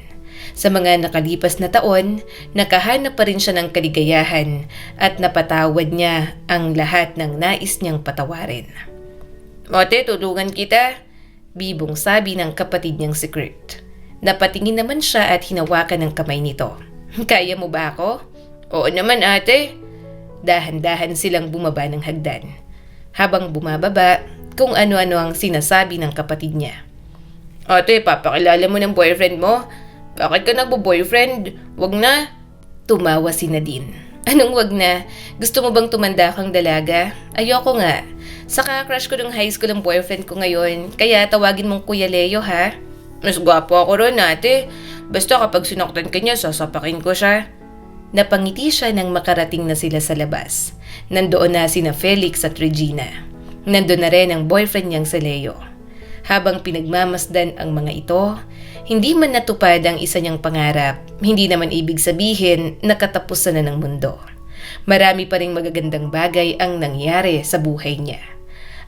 Sa mga nakalipas na taon, nakahanap pa rin siya ng kaligayahan at napatawad niya ang lahat ng nais niyang patawarin. Ate, tulungan kita. Bibong sabi ng kapatid niyang si Kurt. Napatingin naman siya at hinawakan ng kamay nito. Kaya mo ba ako? Oo naman ate. Dahan-dahan silang bumaba ng hagdan. Habang bumababa, kung ano-ano ang sinasabi ng kapatid niya. Ate, papakilala mo ng boyfriend mo? Bakit ka nagbo-boyfriend? Wag na. Tumawa si Nadine. Anong wag na? Gusto mo bang tumanda kang dalaga? Ayoko nga. Saka crush ko ng high school ang boyfriend ko ngayon, kaya tawagin mong Kuya Leo ha? Mas gwapo ako ron ate. Basta kapag sinaktan ka niya, sasapakin ko siya. Napangiti siya nang makarating na sila sa labas. Nandoon na sina Felix at Regina. Nandoon na rin ang boyfriend niyang si Leo. Habang pinagmamasdan ang mga ito, hindi man natupad ang isa niyang pangarap, hindi naman ibig sabihin na katapusan na ng mundo. Marami pa ring magagandang bagay ang nangyari sa buhay niya.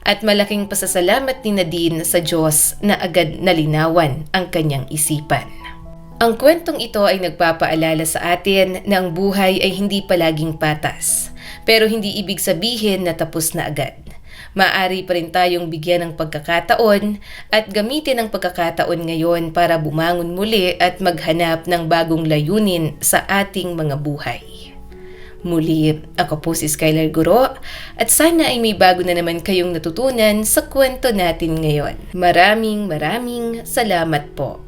At malaking pasasalamat ni Nadine sa Diyos na agad nalinawan ang kanyang isipan. Ang kwentong ito ay nagpapaalala sa atin na ang buhay ay hindi palaging patas, pero hindi ibig sabihin na tapos na agad. Maaari pa rin tayong bigyan ng pagkakataon at gamitin ang pagkakataon ngayon para bumangon muli at maghanap ng bagong layunin sa ating mga buhay. Muli, ako po si Skylar Guro at sana ay may bago na naman kayong natutunan sa kwento natin ngayon. Maraming salamat po.